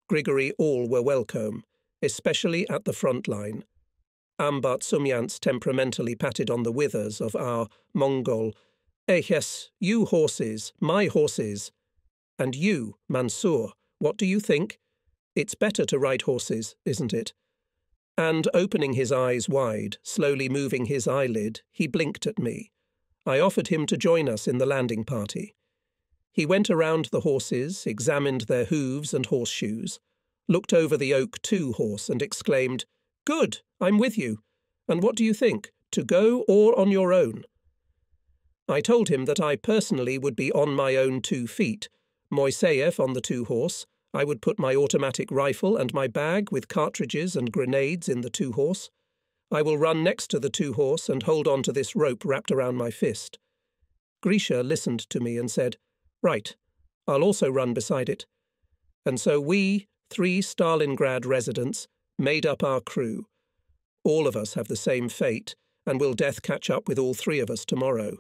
Grigory all were welcome, especially at the front line. Ambat Sumyants temperamentally patted on the withers of our Mongol. Yes, you horses, my horses. And you, Mansour, what do you think? It's better to ride horses, isn't it? And opening his eyes wide, slowly moving his eyelid, he blinked at me. I offered him to join us in the landing party. He went around the horses, examined their hooves and horseshoes, looked over the Oak 2 horse and exclaimed, "Good, I'm with you. And what do you think, to go or on your own?" I told him that I personally would be on my own 2 feet, Moiseyev on the 2 horse. I would put my automatic rifle and my bag with cartridges and grenades in the 2 horse. I will run next to the 2 horse and hold on to this rope wrapped around my fist. Grisha listened to me and said, "Right, I'll also run beside it." And so we, 3 Stalingrad residents, made up our crew. All of us have the same fate, and will death catch up with all 3 of us tomorrow.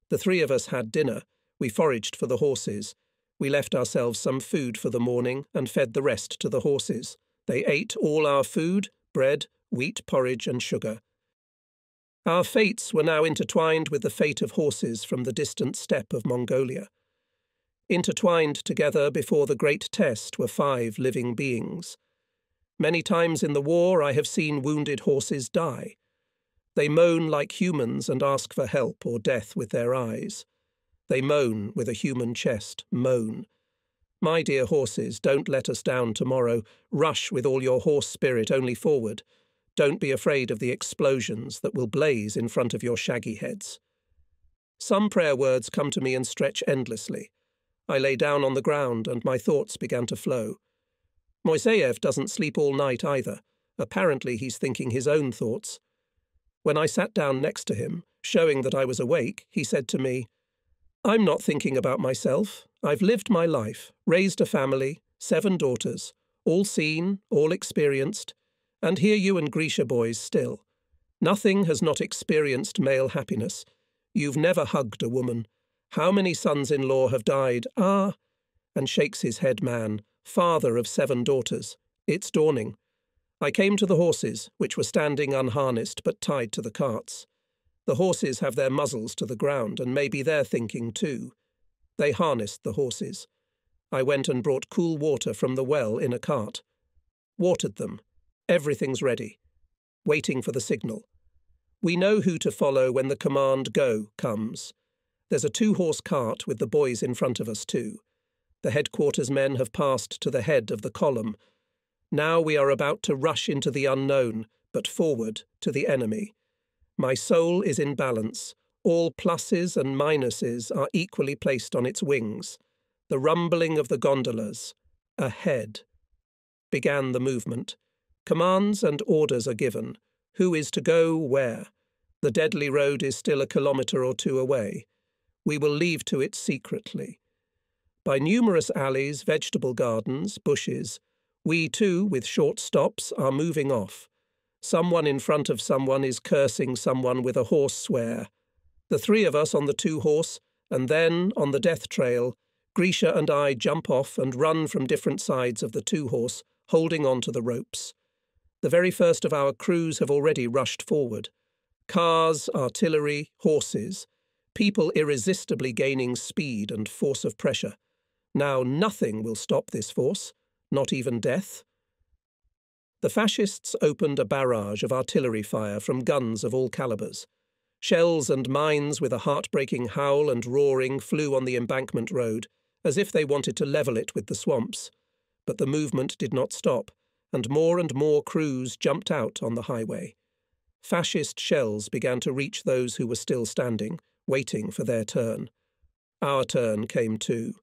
The 3 of us had dinner. We foraged for the horses. We left ourselves some food for the morning and fed the rest to the horses. They ate all our food, bread, wheat porridge and sugar. Our fates were now intertwined with the fate of horses from the distant steppe of Mongolia. Intertwined together before the great test were 5 living beings. Many times in the war I have seen wounded horses die. They moan like humans and ask for help or death with their eyes. They moan with a human chest, moan. My dear horses, don't let us down tomorrow. Rush with all your horse spirit only forward. Don't be afraid of the explosions that will blaze in front of your shaggy heads. Some prayer words come to me and stretch endlessly. I lay down on the ground and my thoughts began to flow. Moiseyev doesn't sleep all night either. Apparently he's thinking his own thoughts. When I sat down next to him, showing that I was awake, he said to me, "I'm not thinking about myself. I've lived my life, raised a family, 7 daughters, all seen, all experienced, and here you and Grisha boys still. Nothing has not experienced male happiness. You've never hugged a woman. How many sons-in-law have died? Ah," and shakes his head man, "father of 7 daughters. It's dawning." I came to the horses, which were standing unharnessed but tied to the carts. The horses have their muzzles to the ground, and maybe they're thinking too. They harnessed the horses. I went and brought cool water from the well in a cart. Watered them. Everything's ready. Waiting for the signal. We know who to follow when the command "go" comes. There's a 2-horse cart with the boys in front of us too. The headquarters men have passed to the head of the column. Now we are about to rush into the unknown, but forward to the enemy. My soul is in balance. All pluses and minuses are equally placed on its wings. The rumbling of the gondolas. Ahead. Began the movement. Commands and orders are given. Who is to go where? The deadly road is still a kilometre or 2 away. We will leave to it secretly. By numerous alleys, vegetable gardens, bushes, we too, with short stops, are moving off. Someone in front of someone is cursing someone with a horse swear. The 3 of us on the 2 horse, and then, on the death trail, Grisha and I jump off and run from different sides of the 2 horse, holding on to the ropes. The very first of our crews have already rushed forward. Cars, artillery, horses. People irresistibly gaining speed and force of pressure. Now nothing will stop this force, not even death. The fascists opened a barrage of artillery fire from guns of all calibers. Shells and mines with a heartbreaking howl and roaring flew on the embankment road, as if they wanted to level it with the swamps. But the movement did not stop, and more crews jumped out on the highway. Fascist shells began to reach those who were still standing, waiting for their turn. Our turn came too.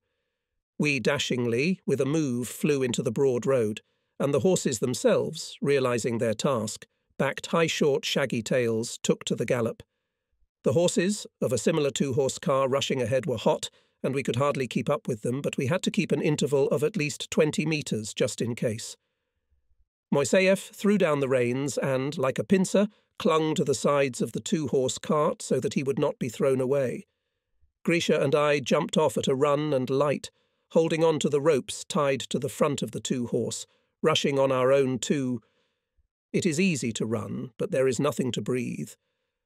We dashingly, with a move, flew into the broad road, and the horses themselves, realizing their task, backed high short shaggy tails, took to the gallop. The horses, of a similar 2-horse car rushing ahead, were hot, and we could hardly keep up with them, but we had to keep an interval of at least 20 metres just in case. Moiseyev threw down the reins and, like a pincer, clung to the sides of the two-horse cart so that he would not be thrown away. Grisha and I jumped off at a run and light, holding on to the ropes tied to the front of the two-horse, rushing on our own two. It is easy to run, but there is nothing to breathe.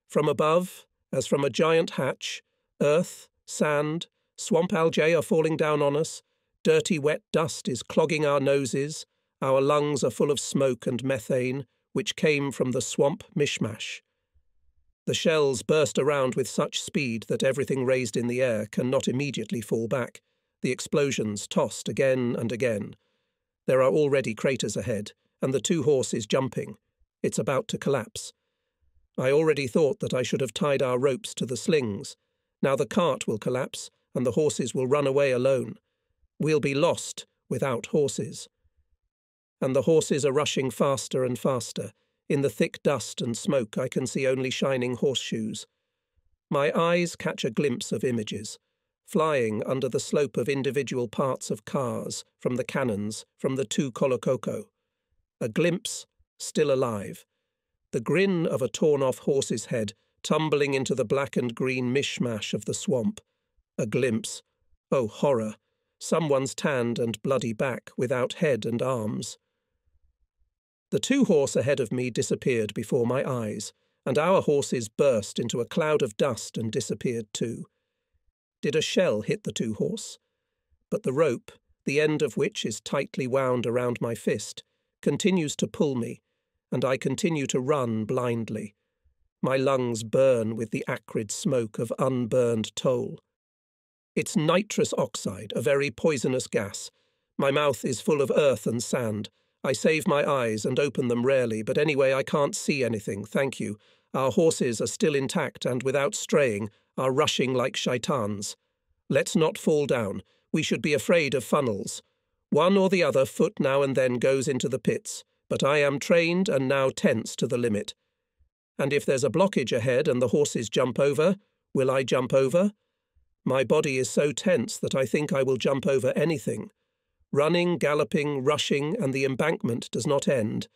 From above, as from a giant hatch, earth, sand, swamp algae are falling down on us, dirty wet dust is clogging our noses, our lungs are full of smoke and methane, which came from the swamp mishmash. The shells burst around with such speed that everything raised in the air cannot immediately fall back. The explosions tossed again and again. There are already craters ahead, and the two-horse is jumping. It's about to collapse. I already thought that I should have tied our ropes to the slings. Now the cart will collapse, and the horses will run away alone. We'll be lost without horses. And the horses are rushing faster and faster. In the thick dust and smoke I can see only shining horseshoes. My eyes catch a glimpse of images, flying under the slope of individual parts of cars, from the cannons, from the two Kolokoko. A glimpse, still alive. The grin of a torn-off horse's head, tumbling into the black and green mishmash of the swamp. A glimpse. Oh, horror! Someone's tanned and bloody back, without head and arms. The two-horse ahead of me disappeared before my eyes, and our horses burst into a cloud of dust and disappeared too. Did a shell hit the two-horse? But the rope, the end of which is tightly wound around my fist, continues to pull me, and I continue to run blindly. My lungs burn with the acrid smoke of unburned toll. It's nitrous oxide, a very poisonous gas. My mouth is full of earth and sand. I save my eyes and open them rarely, but anyway I can't see anything, thank you. Our horses are still intact and, without straying, are rushing like shaitans. Let's not fall down. We should be afraid of funnels. One or the other foot now and then goes into the pits, but I am trained and now tense to the limit. And if there's a blockage ahead and the horses jump over, will I jump over? My body is so tense that I think I will jump over anything. Running, galloping, rushing, and the embankment does not end.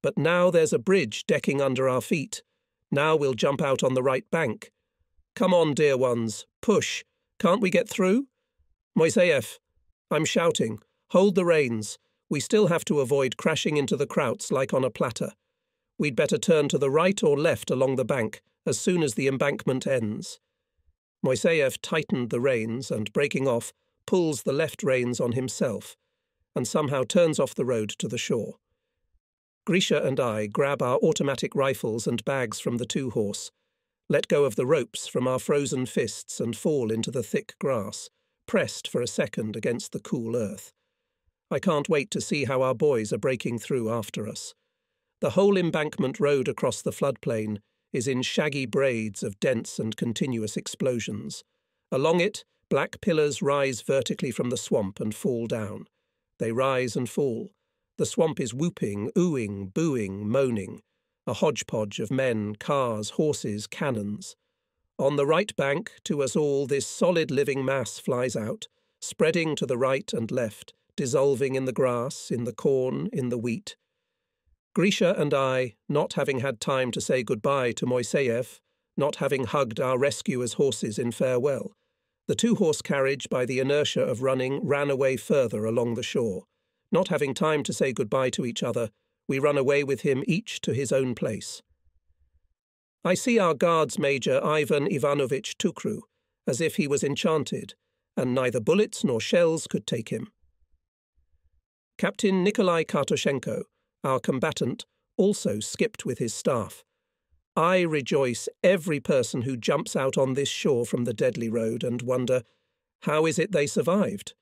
But now there's a bridge decking under our feet. Now we'll jump out on the right bank. Come on, dear ones, push. Can't we get through? Moiseyev, I'm shouting. Hold the reins. We still have to avoid crashing into the krauts like on a platter. We'd better turn to the right or left along the bank as soon as the embankment ends. Moiseyev tightened the reins and, breaking off, pulls the left reins on himself, and somehow turns off the road to the shore. Grisha and I grab our automatic rifles and bags from the two-horse, let go of the ropes from our frozen fists and fall into the thick grass, pressed for a second against the cool earth. I can't wait to see how our boys are breaking through after us. The whole embankment road across the floodplain is in shaggy braids of dense and continuous explosions. Along it, black pillars rise vertically from the swamp and fall down. They rise and fall. The swamp is whooping, oohing, booing, moaning. A hodgepodge of men, cars, horses, cannons. On the right bank, to us all, this solid living mass flies out, spreading to the right and left, dissolving in the grass, in the corn, in the wheat. Grisha and I, not having had time to say goodbye to Moiseyev, not having hugged our rescuers' horses in farewell, the two-horse carriage, by the inertia of running, ran away further along the shore. Not having time to say goodbye to each other, we run away with him each to his own place. I see our guards major Ivan Ivanovich Tukru, as if he was enchanted, and neither bullets nor shells could take him. Captain Nikolai Kartushenko, our combatant, also skipped with his staff. I rejoice every person who jumps out on this shore from the deadly road and wonder, how is it they survived?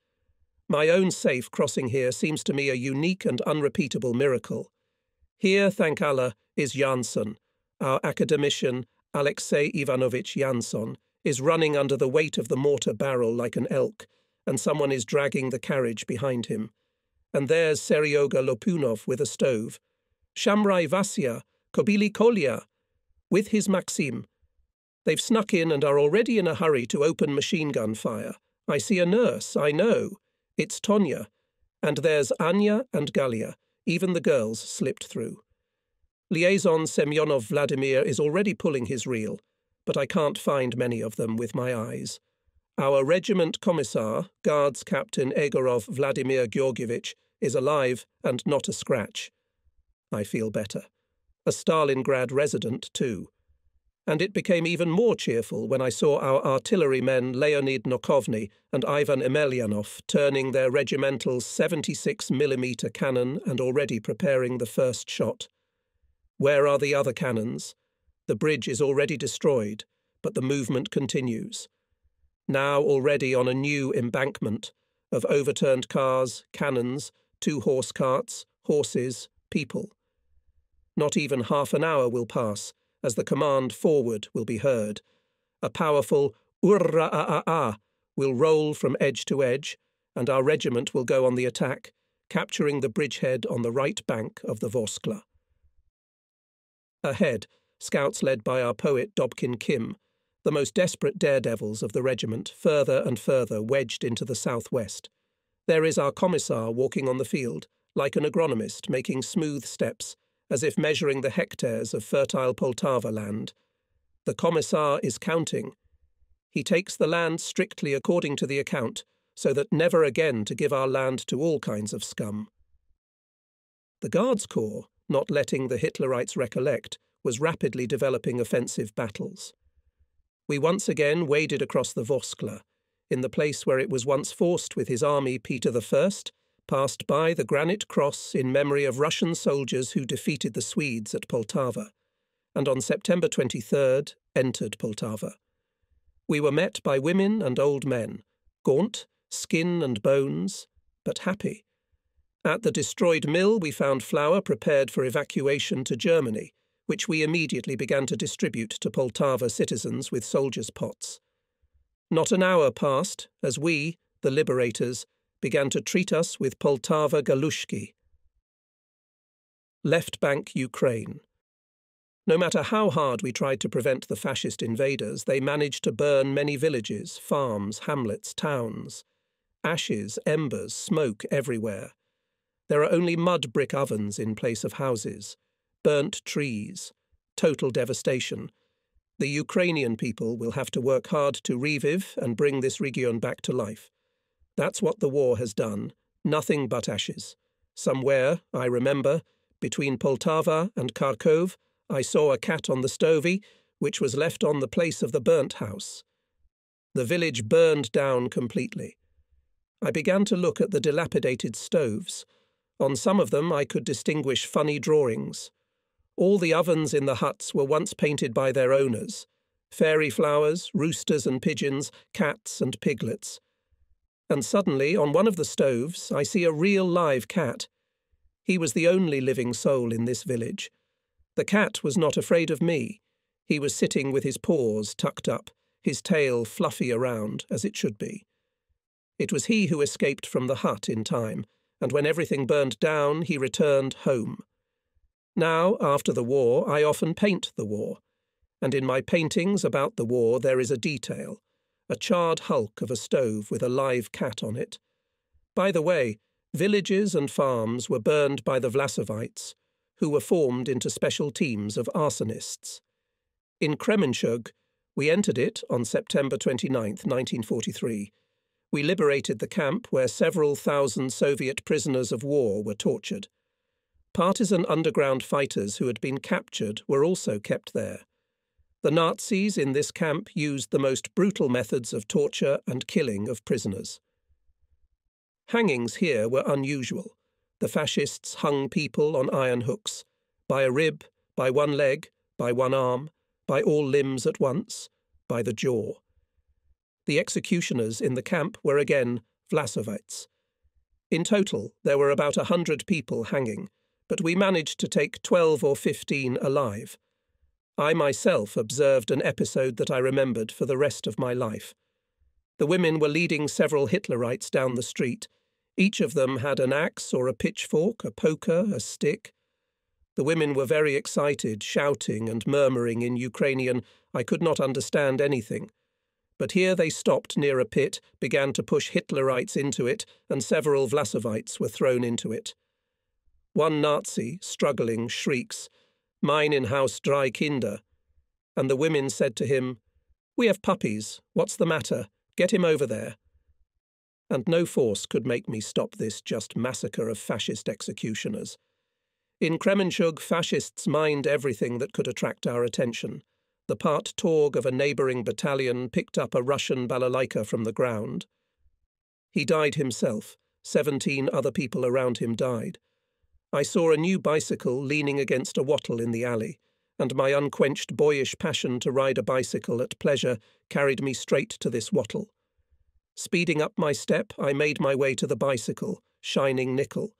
My own safe crossing here seems to me a unique and unrepeatable miracle. Here, thank Allah, is Jansson. Our academician, Alexei Ivanovich Jansson, is running under the weight of the mortar barrel like an elk, and someone is dragging the carriage behind him. And there's Seryoga Lopunov with a stove. Shamrai Vasya, Kobili Kolya, with his Maxim. They've snuck in and are already in a hurry to open machine-gun fire. I see a nurse, I know. It's Tonya. And there's Anya and Galia. Even the girls slipped through. Liaison Semyonov Vladimir is already pulling his reel, but I can't find many of them with my eyes. Our regiment commissar, Guards Captain Egorov Vladimir Georgievich, is alive and not a scratch. I feel better. A Stalingrad resident, too. And it became even more cheerful when I saw our artillerymen Leonid Nokovny and Ivan Emelyanov turning their regimental 76mm cannon and already preparing the first shot. Where are the other cannons? The bridge is already destroyed, but the movement continues. Now already on a new embankment of overturned cars, cannons, 2-horse carts, horses, people. Not even half an hour will pass as the command forward will be heard. A powerful "Urra-a-a-a" will roll from edge to edge, and our regiment will go on the attack, capturing the bridgehead on the right bank of the Vorskla. Ahead, scouts led by our poet Dobkin Kim, the most desperate daredevils of the regiment, further and further wedged into the southwest. There is our commissar walking on the field, like an agronomist making smooth steps, as if measuring the hectares of fertile Poltava land. The commissar is counting. He takes the land strictly according to the account, so that never again to give our land to all kinds of scum. The Guards Corps, not letting the Hitlerites recollect, was rapidly developing offensive battles. We once again waded across the Vorskla, in the place where it was once forced with his army Peter I, passed by the granite cross in memory of Russian soldiers who defeated the Swedes at Poltava, and on September 23rd entered Poltava. We were met by women and old men, gaunt, skin and bones, but happy. At the destroyed mill we found flour prepared for evacuation to Germany, which we immediately began to distribute to Poltava citizens with soldiers' pots. Not an hour passed as we, the liberators, began to treat us with Poltava galushki. Left bank Ukraine. No matter how hard we tried to prevent the fascist invaders, they managed to burn many villages, farms, hamlets, towns. Ashes, embers, smoke everywhere. There are only mud brick ovens in place of houses. Burnt trees. Total devastation. The Ukrainian people will have to work hard to revive and bring this region back to life. That's what the war has done. Nothing but ashes. Somewhere, I remember, between Poltava and Kharkov, I saw a cat on the stovey, which was left on the place of the burnt house. The village burned down completely. I began to look at the dilapidated stoves. On some of them I could distinguish funny drawings. All the ovens in the huts were once painted by their owners. Fairy flowers, roosters and pigeons, cats and piglets. And suddenly, on one of the stoves, I see a real live cat. He was the only living soul in this village. The cat was not afraid of me. He was sitting with his paws tucked up, his tail fluffy around, as it should be. It was he who escaped from the hut in time, and when everything burned down, he returned home. Now, after the war, I often paint the war, and in my paintings about the war there is a detail, a charred hulk of a stove with a live cat on it. By the way, villages and farms were burned by the Vlasovites, who were formed into special teams of arsonists. In Kremenchug, we entered it on September 29, 1943. We liberated the camp where several thousand Soviet prisoners of war were tortured. Partisan underground fighters who had been captured were also kept there. The Nazis in this camp used the most brutal methods of torture and killing of prisoners. Hangings here were unusual. The fascists hung people on iron hooks, by a rib, by one leg, by one arm, by all limbs at once, by the jaw. The executioners in the camp were again Vlasovites. In total, there were about 100 people hanging, but we managed to take 12 or 15 alive. I myself observed an episode that I remembered for the rest of my life. The women were leading several Hitlerites down the street. Each of them had an axe or a pitchfork, a poker, a stick. The women were very excited, shouting and murmuring in Ukrainian. I could not understand anything. But here they stopped near a pit, began to push Hitlerites into it, and several Vlasovites were thrown into it. One Nazi, struggling, shrieks, mine in-house dry Kinder. And the women said to him, "We have puppies. What's the matter? Get him over there." And no force could make me stop this just massacre of fascist executioners. In Kremenchug, fascists mined everything that could attract our attention. The part-torg of a neighbouring battalion picked up a Russian balalaika from the ground. He died himself. 17 other people around him died. I saw a new bicycle leaning against a wattle in the alley, and my unquenched boyish passion to ride a bicycle at pleasure carried me straight to this wattle. Speeding up my step, I made my way to the bicycle, shining nickel.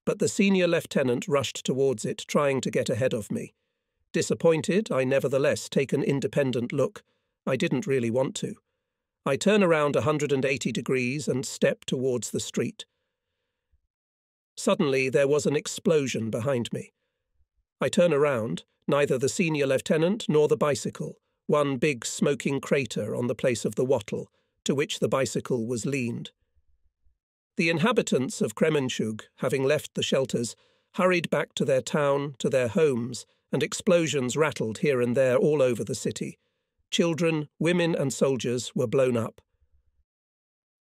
But the senior lieutenant rushed towards it, trying to get ahead of me. Disappointed, I nevertheless take an independent look. I didn't really want to. I turn around 180 degrees and step towards the street. Suddenly there was an explosion behind me. I turn around, neither the senior lieutenant nor the bicycle, one big smoking crater on the place of the wattle, to which the bicycle was leaned. The inhabitants of Kremenchug, having left the shelters, hurried back to their town, to their homes, and explosions rattled here and there all over the city. Children, women and soldiers were blown up.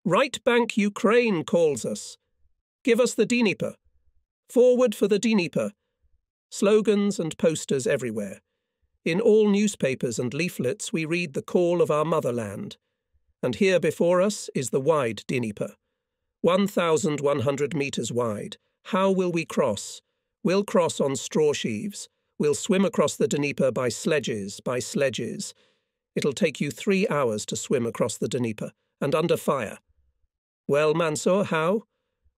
"Right Bank Ukraine calls us. Give us the Dnieper. Forward for the Dnieper." Slogans and posters everywhere. In all newspapers and leaflets we read the call of our motherland. And here before us is the wide Dnieper. 1,100 metres wide. How will we cross? We'll cross on straw sheaves. We'll swim across the Dnieper by sledges, It'll take you 3 hours to swim across the Dnieper, and under fire. Well, Mansour, how?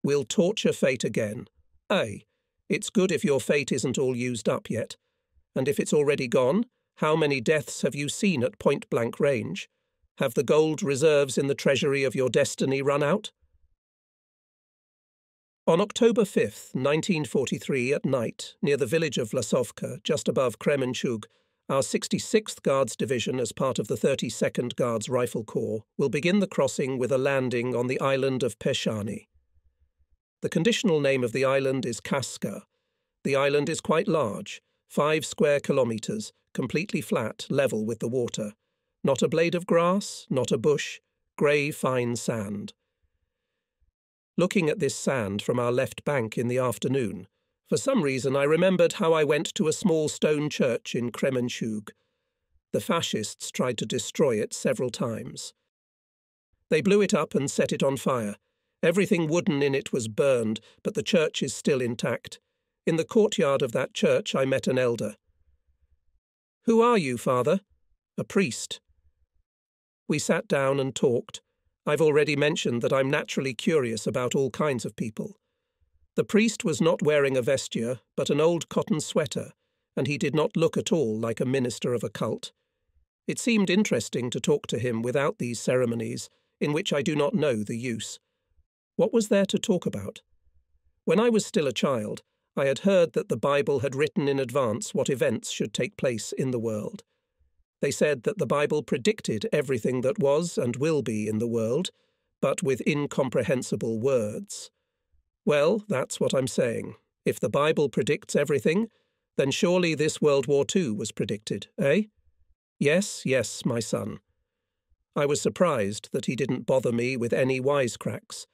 We'll torture fate again. Aye, it's good if your fate isn't all used up yet. And if it's already gone, how many deaths have you seen at point-blank range? Have the gold reserves in the treasury of your destiny run out? On October 5th, 1943, at night, near the village of Vlasovka, just above Kremenchug, our 66th Guards Division, as part of the 32nd Guards Rifle Corps, will begin the crossing with a landing on the island of Peshani. The conditional name of the island is Kaska. The island is quite large, 5 square kilometres, completely flat, level with the water. Not a blade of grass, not a bush, grey fine sand. Looking at this sand from our left bank in the afternoon, for some reason I remembered how I went to a small stone church in Kremenchug. The fascists tried to destroy it several times. They blew it up and set it on fire. Everything wooden in it was burned, but the church is still intact. In the courtyard of that church I met an elder. "Who are you, Father?" "A priest." We sat down and talked. I've already mentioned that I'm naturally curious about all kinds of people. The priest was not wearing a vesture, but an old cotton sweater, and he did not look at all like a minister of a cult. It seemed interesting to talk to him without these ceremonies, in which I do not know the use. What was there to talk about? When I was still a child, I had heard that the Bible had written in advance what events should take place in the world. They said that the Bible predicted everything that was and will be in the world, but with incomprehensible words. Well, that's what I'm saying. If the Bible predicts everything, then surely this World War II was predicted, eh? Yes, yes, my son. I was surprised that he didn't bother me with any wisecracks,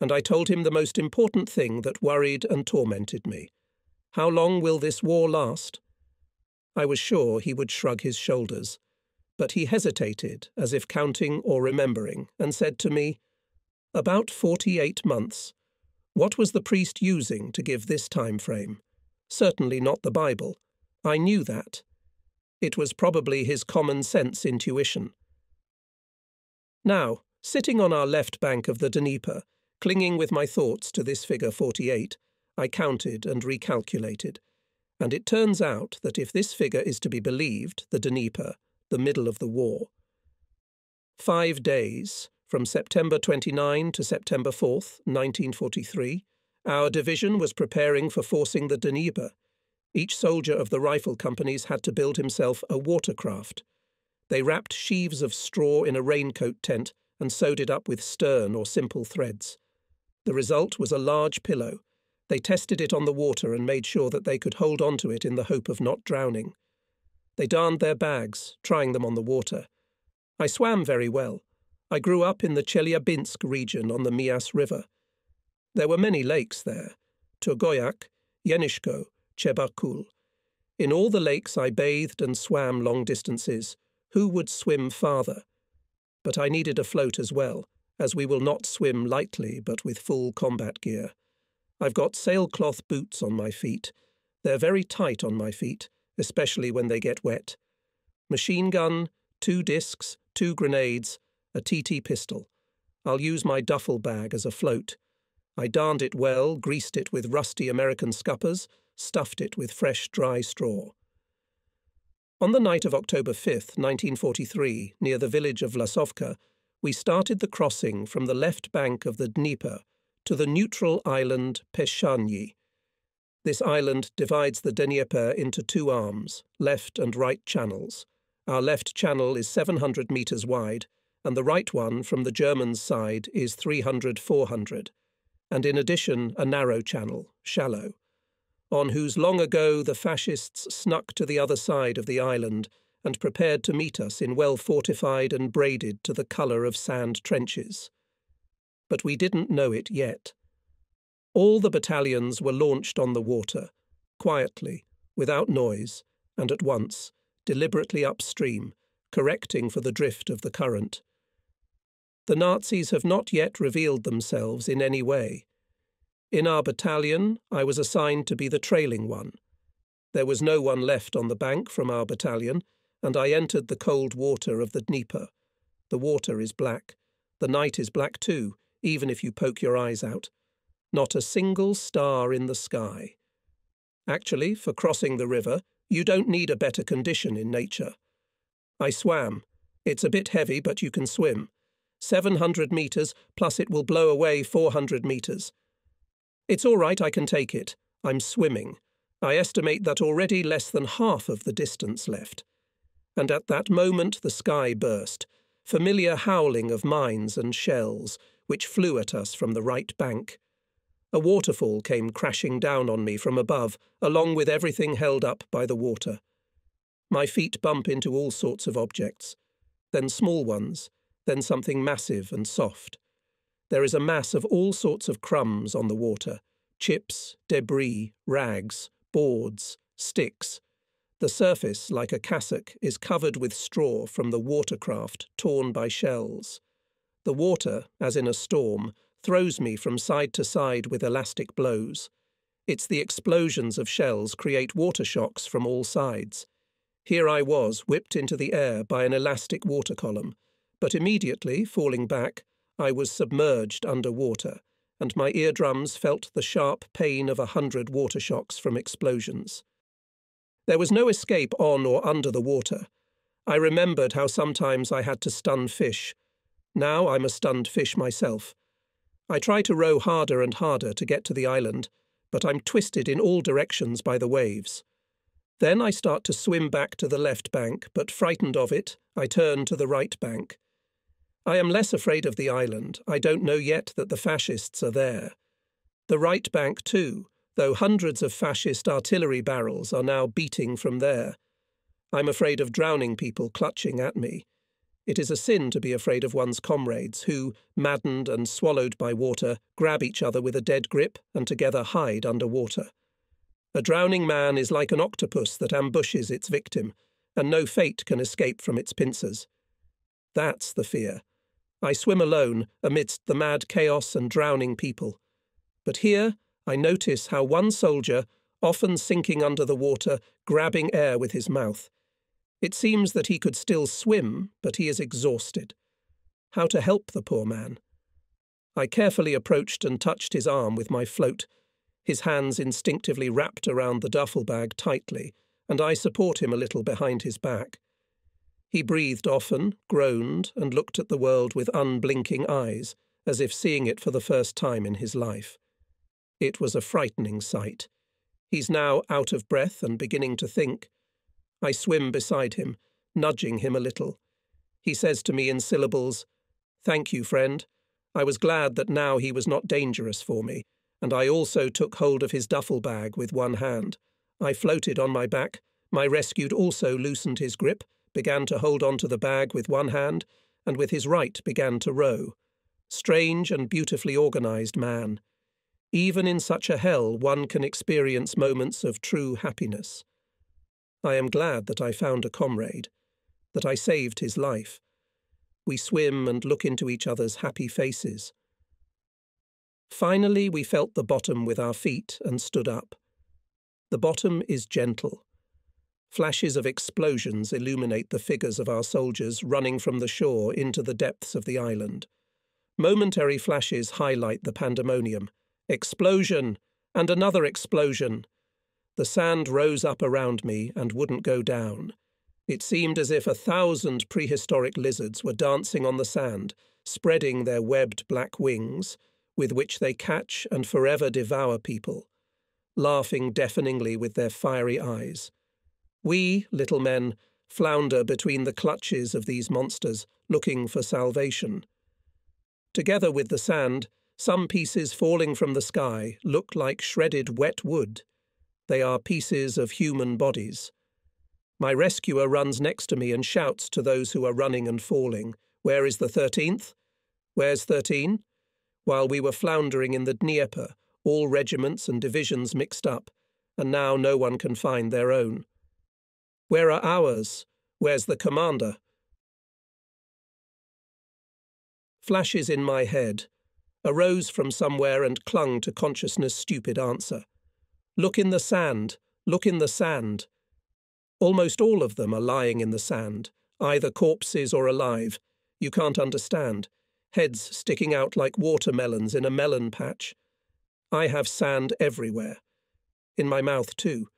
and I told him the most important thing that worried and tormented me. How long will this war last? I was sure he would shrug his shoulders, but he hesitated, as if counting or remembering, and said to me, "About 48 months. What was the priest using to give this time frame? Certainly not the Bible. I knew that. It was probably his common sense intuition." Now, sitting on our left bank of the Dnieper, clinging with my thoughts to this figure 48, I counted and recalculated, and it turns out that if this figure is to be believed, the Dnieper, the middle of the war. 5 days, from September 29 to September 4th, 1943, our division was preparing for forcing the Dnieper. Each soldier of the rifle companies had to build himself a watercraft. They wrapped sheaves of straw in a raincoat tent and sewed it up with stern or simple threads. The result was a large pillow. They tested it on the water and made sure that they could hold on to it in the hope of not drowning. They darned their bags, trying them on the water. I swam very well. I grew up in the Chelyabinsk region on the Mias River. There were many lakes there: Turgoyak, Yenishko, Chebakul. In all the lakes I bathed and swam long distances. Who would swim farther? But I needed a float as well, as we will not swim lightly but with full combat gear. I've got sailcloth boots on my feet. They're very tight on my feet, especially when they get wet. Machine gun, 2 discs, 2 grenades, a TT pistol. I'll use my duffel bag as a float. I darned it well, greased it with rusty American scuppers, stuffed it with fresh dry straw. On the night of October 5th, 1943, near the village of Vlasovka, we started the crossing from the left bank of the Dnieper to the neutral island Peshanyi. This island divides the Dnieper into 2 arms, left and right channels. Our left channel is 700 metres wide, and the right one from the Germans' side is 300–400, and in addition a narrow channel, shallow, on whose long ago the fascists snuck to the other side of the island and prepared to meet us in well-fortified and braided to the colour of sand trenches. But we didn't know it yet. All the battalions were launched on the water, quietly, without noise, and at once, deliberately upstream, correcting for the drift of the current. The Nazis have not yet revealed themselves in any way. In our battalion, I was assigned to be the trailing one. There was no one left on the bank from our battalion, and I entered the cold water of the Dnieper. The water is black. The night is black too, even if you poke your eyes out. Not a single star in the sky. Actually, for crossing the river, you don't need a better condition in nature. I swam. It's a bit heavy, but you can swim. 700 metres, plus it will blow away 400 metres. It's all right, I can take it. I'm swimming. I estimate that already less than half of the distance left. And at that moment the sky burst, familiar howling of mines and shells, which flew at us from the right bank. A waterfall came crashing down on me from above, along with everything held up by the water. My feet bump into all sorts of objects, then small ones, then something massive and soft. There is a mass of all sorts of crumbs on the water: chips, debris, rags, boards, sticks. The surface, like a cassock, is covered with straw from the watercraft torn by shells. The water, as in a storm, throws me from side to side with elastic blows. It's the explosions of shells create water shocks from all sides. Here I was, whipped into the air by an elastic water column, but immediately, falling back, I was submerged under water, and my eardrums felt the sharp pain of 100 water shocks from explosions. There was no escape on or under the water. I remembered how sometimes I had to stun fish. Now I'm a stunned fish myself. I try to row harder and harder to get to the island, but I'm twisted in all directions by the waves. Then I start to swim back to the left bank, but frightened of it, I turn to the right bank. I am less afraid of the island. I don't know yet that the fascists are there. The right bank too, though hundreds of fascist artillery barrels are now beating from there. I'm afraid of drowning people clutching at me. It is a sin to be afraid of one's comrades who, maddened and swallowed by water, grab each other with a dead grip and together hide under water. A drowning man is like an octopus that ambushes its victim, and no fate can escape from its pincers. That's the fear. I swim alone amidst the mad chaos and drowning people. But here I notice how one soldier, often sinking under the water, grabbing air with his mouth. It seems that he could still swim, but he is exhausted. How to help the poor man? I carefully approached and touched his arm with my float. His hands instinctively wrapped around the duffel bag tightly, and I support him a little behind his back. He breathed often, groaned, and looked at the world with unblinking eyes, as if seeing it for the first time in his life. It was a frightening sight. He's now out of breath and beginning to think. I swim beside him, nudging him a little. He says to me in syllables, "Thank you, friend. I was glad that now he was not dangerous for me. and I also took hold of his duffel bag with one hand. I floated on my back. My rescued also loosened his grip, began to hold on to the bag with one hand, and with his right began to row. Strange and beautifully organised man. Even in such a hell one can experience moments of true happiness. I am glad that I found a comrade, that I saved his life. We swim and look into each other's happy faces. Finally we felt the bottom with our feet and stood up. The bottom is gentle. Flashes of explosions illuminate the figures of our soldiers running from the shore into the depths of the island. Momentary flashes highlight the pandemonium. Explosion! And another explosion! The sand rose up around me and wouldn't go down. It seemed as if 1,000 prehistoric lizards were dancing on the sand, spreading their webbed black wings, with which they catch and forever devour people, laughing deafeningly with their fiery eyes. We, little men, flounder between the clutches of these monsters, looking for salvation. Together with the sand, some pieces falling from the sky look like shredded wet wood. They are pieces of human bodies. My rescuer runs next to me and shouts to those who are running and falling, "Where is the 13th? Where's 13? While we were floundering in the Dnieper, all regiments and divisions mixed up, and now no one can find their own. Where are ours? Where's the commander?" Flashes in my head, arose from somewhere and clung to consciousness' stupid answer. Look in the sand, look in the sand. Almost all of them are lying in the sand, either corpses or alive. You can't understand. Heads sticking out like watermelons in a melon patch. I have sand everywhere. In my mouth too.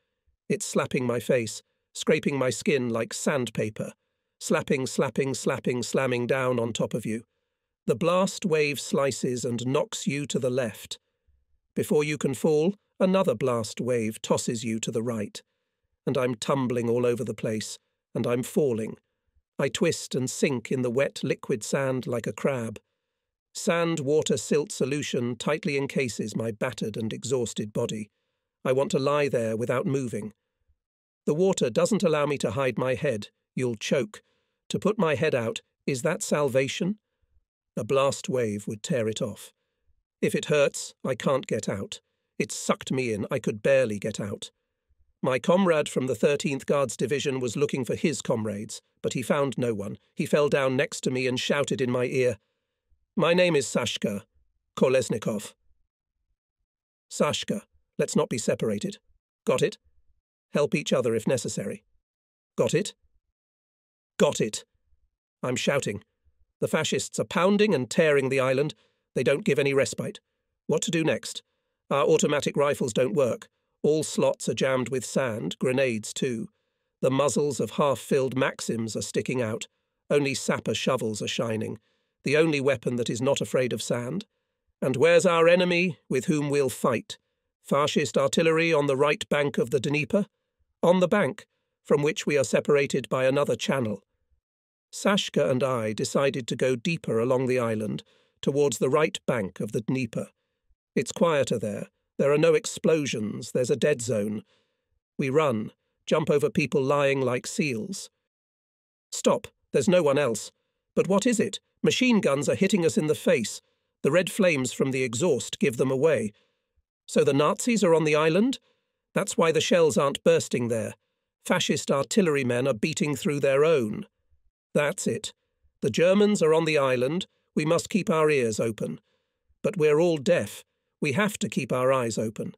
It's slapping my face, scraping my skin like sandpaper, slapping, slapping, slapping, slamming down on top of you. The blast wave slices and knocks you to the left. Before you can fall, another blast wave tosses you to the right. And I'm tumbling all over the place, and I'm falling. I twist and sink in the wet liquid sand like a crab. Sand-water silt solution tightly encases my battered and exhausted body. I want to lie there without moving. The water doesn't allow me to hide my head. You'll choke. To put my head out, is that salvation? A blast wave would tear it off. If it hurts, I can't get out. It sucked me in. I could barely get out. My comrade from the 13th Guards Division was looking for his comrades, but he found no one. He fell down next to me and shouted in my ear, "My name is Sashka Kolesnikov." Sashka, let's not be separated. Got it? Help each other if necessary. Got it? Got it. I'm shouting. The fascists are pounding and tearing the island. They don't give any respite. What to do next? Our automatic rifles don't work. All slots are jammed with sand, grenades too. The muzzles of half-filled Maxims are sticking out. Only sapper shovels are shining. The only weapon that is not afraid of sand. And where's our enemy with whom we'll fight? Fascist artillery on the right bank of the Dnieper? On the bank, from which we are separated by another channel. Sashka and I decided to go deeper along the island, towards the right bank of the Dnieper. It's quieter there. There are no explosions. There's a dead zone. We run, jump over people lying like seals. Stop. There's no one else. But what is it? Machine guns are hitting us in the face. The red flames from the exhaust give them away. So the Nazis are on the island? That's why the shells aren't bursting there. Fascist artillerymen are beating through their own. That's it. The Germans are on the island. We must keep our ears open. But we're all deaf. We have to keep our eyes open.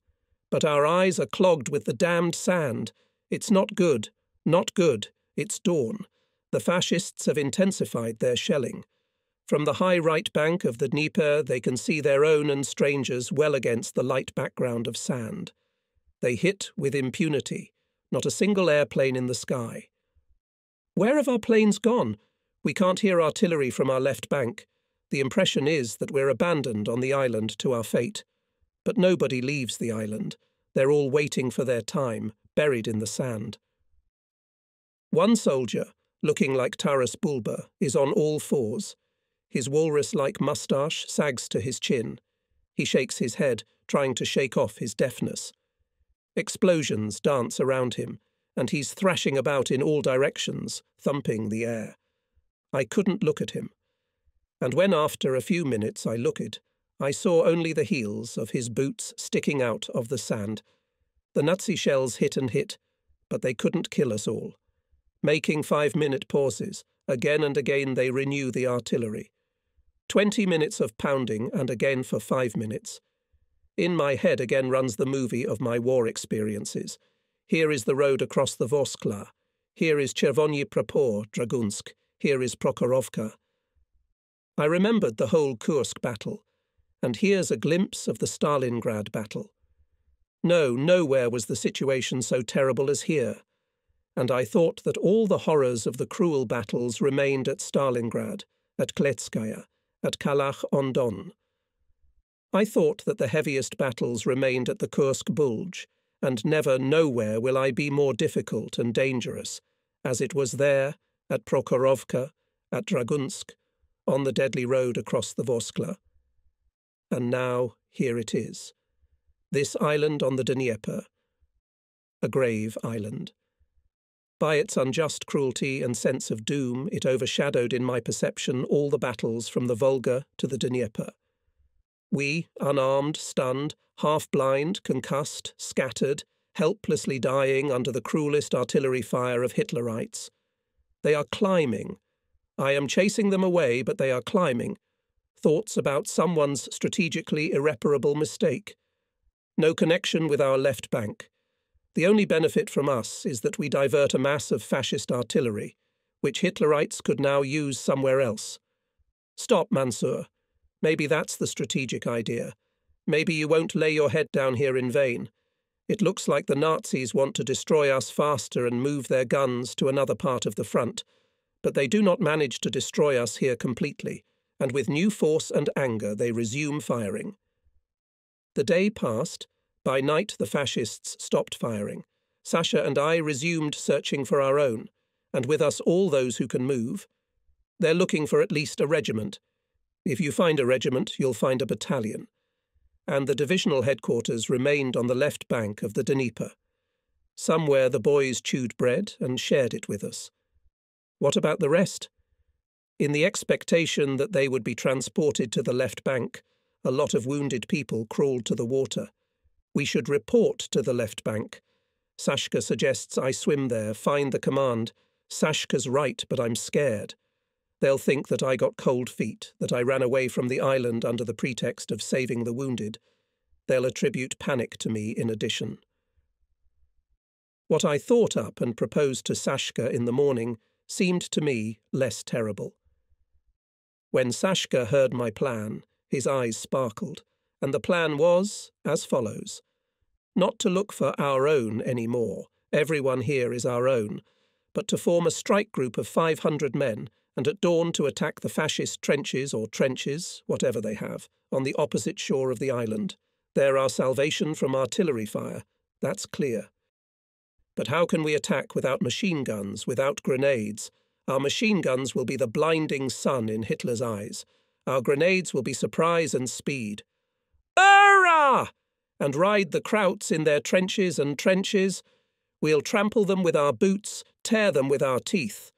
But our eyes are clogged with the damned sand. It's not good. Not good. It's dawn. The fascists have intensified their shelling. From the high right bank of the Dnieper, they can see their own and strangers well against the light background of sand. They hit with impunity. Not a single airplane in the sky. Where have our planes gone? We can't hear artillery from our left bank. The impression is that we're abandoned on the island to our fate. But nobody leaves the island. They're all waiting for their time, buried in the sand. One soldier, looking like Taras Bulba, is on all fours. His walrus-like moustache sags to his chin. He shakes his head, trying to shake off his deafness. Explosions dance around him, and he's thrashing about in all directions, thumping the air. I couldn't look at him. And when after a few minutes I looked, I saw only the heels of his boots sticking out of the sand. The Nazi shells hit and hit, but they couldn't kill us all. Making 5-minute pauses, again and again they renew the artillery. 20 minutes of pounding, and again for 5 minutes. In my head again runs the movie of my war experiences. Here is the road across the Vorskla. Here is Czerwony Prapor, Dragunsk. Here is Prokhorovka. I remembered the whole Kursk battle, and here's a glimpse of the Stalingrad battle. No, nowhere was the situation so terrible as here, and I thought that all the horrors of the cruel battles remained at Stalingrad, at Kletskaya, at Kalach-on-Don. I thought that the heaviest battles remained at the Kursk Bulge, and never nowhere will I be more difficult and dangerous, as it was there, at Prokhorovka, at Dragunsk, on the deadly road across the Vorskla. And now here it is, this island on the Dnieper, a grave island. By its unjust cruelty and sense of doom, it overshadowed in my perception all the battles from the Volga to the Dnieper. We, unarmed, stunned, half-blind, concussed, scattered, helplessly dying under the cruelest artillery fire of Hitlerites. They are climbing. I am chasing them away, but they are climbing. Thoughts about someone's strategically irreparable mistake. No connection with our left bank. The only benefit from us is that we divert a mass of fascist artillery, which Hitlerites could now use somewhere else. Stop, Mansour. Maybe that's the strategic idea. Maybe you won't lay your head down here in vain. It looks like the Nazis want to destroy us faster and move their guns to another part of the front, but they do not manage to destroy us here completely, and with new force and anger they resume firing. The day passed. By night the fascists stopped firing. Sasha and I resumed searching for our own, and with us all those who can move. They're looking for at least a regiment. If you find a regiment, you'll find a battalion. And the divisional headquarters remained on the left bank of the Dnieper. Somewhere the boys chewed bread and shared it with us. What about the rest? In the expectation that they would be transported to the left bank, a lot of wounded people crawled to the water. We should report to the left bank. Sashka suggests I swim there, find the command. Sashka's right, but I'm scared. They'll think that I got cold feet, that I ran away from the island under the pretext of saving the wounded. They'll attribute panic to me in addition. What I thought up and proposed to Sashka in the morning seemed to me less terrible. When Sashka heard my plan, his eyes sparkled, and the plan was as follows. Not to look for our own any more, everyone here is our own, but to form a strike group of 500 men and at dawn to attack the fascist trenches or trenches, whatever they have, on the opposite shore of the island. They're our salvation from artillery fire, that's clear. But how can we attack without machine guns, without grenades? Our machine guns will be the blinding sun in Hitler's eyes. Our grenades will be surprise and speed. Hurrah! And ride the Krauts in their trenches and trenches. We'll trample them with our boots, tear them with our teeth.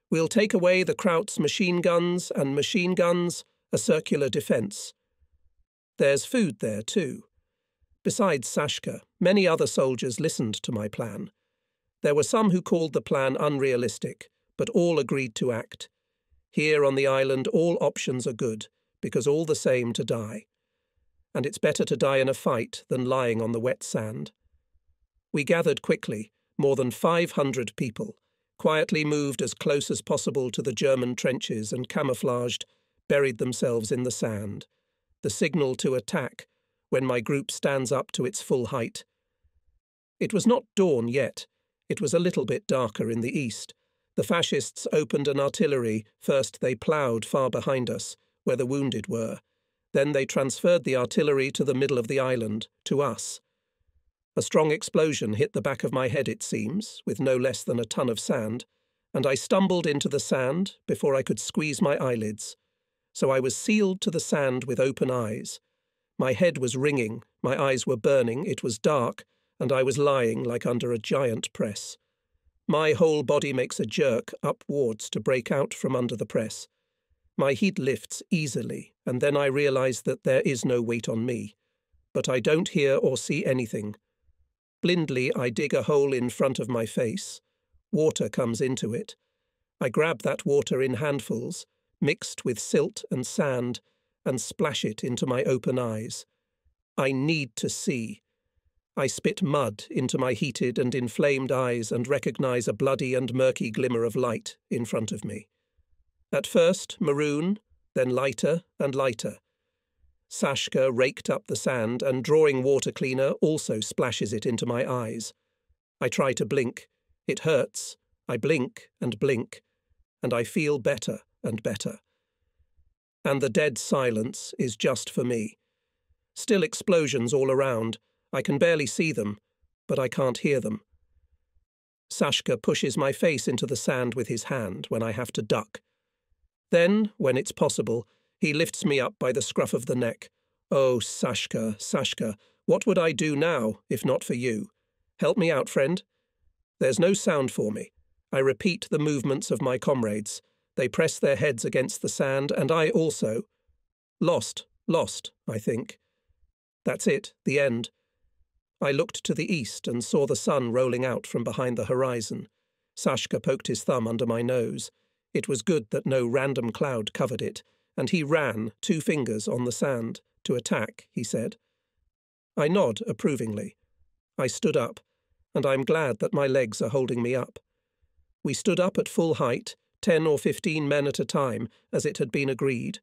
We'll take away the Krauts' machine guns, and machine guns, a circular defence. There's food there too. Besides Sashka, many other soldiers listened to my plan. There were some who called the plan unrealistic, but all agreed to act. Here on the island all options are good, because all the same to die. And it's better to die in a fight than lying on the wet sand. We gathered quickly, more than 500 people, quietly moved as close as possible to the German trenches and camouflaged, buried themselves in the sand. The signal to attack, when my group stands up to its full height. It was not dawn yet. It was a little bit darker in the east. The fascists opened an artillery. First they ploughed far behind us, where the wounded were. Then they transferred the artillery to the middle of the island, to us. A strong explosion hit the back of my head, it seems, with no less than a ton of sand, and I stumbled into the sand before I could squeeze my eyelids. So I was sealed to the sand with open eyes. My head was ringing, my eyes were burning, it was dark, and I was lying like under a giant press. My whole body makes a jerk upwards to break out from under the press. My heat lifts easily, and then I realize that there is no weight on me. But I don't hear or see anything. Blindly, I dig a hole in front of my face. Water comes into it. I grab that water in handfuls, mixed with silt and sand, and splash it into my open eyes. I need to see. I spit mud into my heated and inflamed eyes and recognize a bloody and murky glimmer of light in front of me. At first maroon, then lighter and lighter. Sashka raked up the sand and, drawing water cleaner, also splashes it into my eyes. I try to blink. It hurts. I blink, and I feel better and better. And the dead silence is just for me. Still explosions all around. I can barely see them, but I can't hear them. Sashka pushes my face into the sand with his hand when I have to duck. Then, when it's possible, he lifts me up by the scruff of the neck. Oh, Sashka, Sashka, what would I do now, if not for you? Help me out, friend. There's no sound for me. I repeat the movements of my comrades. They press their heads against the sand, and I also. Lost, I think. That's it, the end. I looked to the east and saw the sun rolling out from behind the horizon. Sashka poked his thumb under my nose. It was good that no random cloud covered it, and he ran, 2 fingers on the sand. To attack, he said. I nod approvingly. I stood up, and I'm glad that my legs are holding me up. We stood up at full height, 10 or 15 men at a time, as it had been agreed.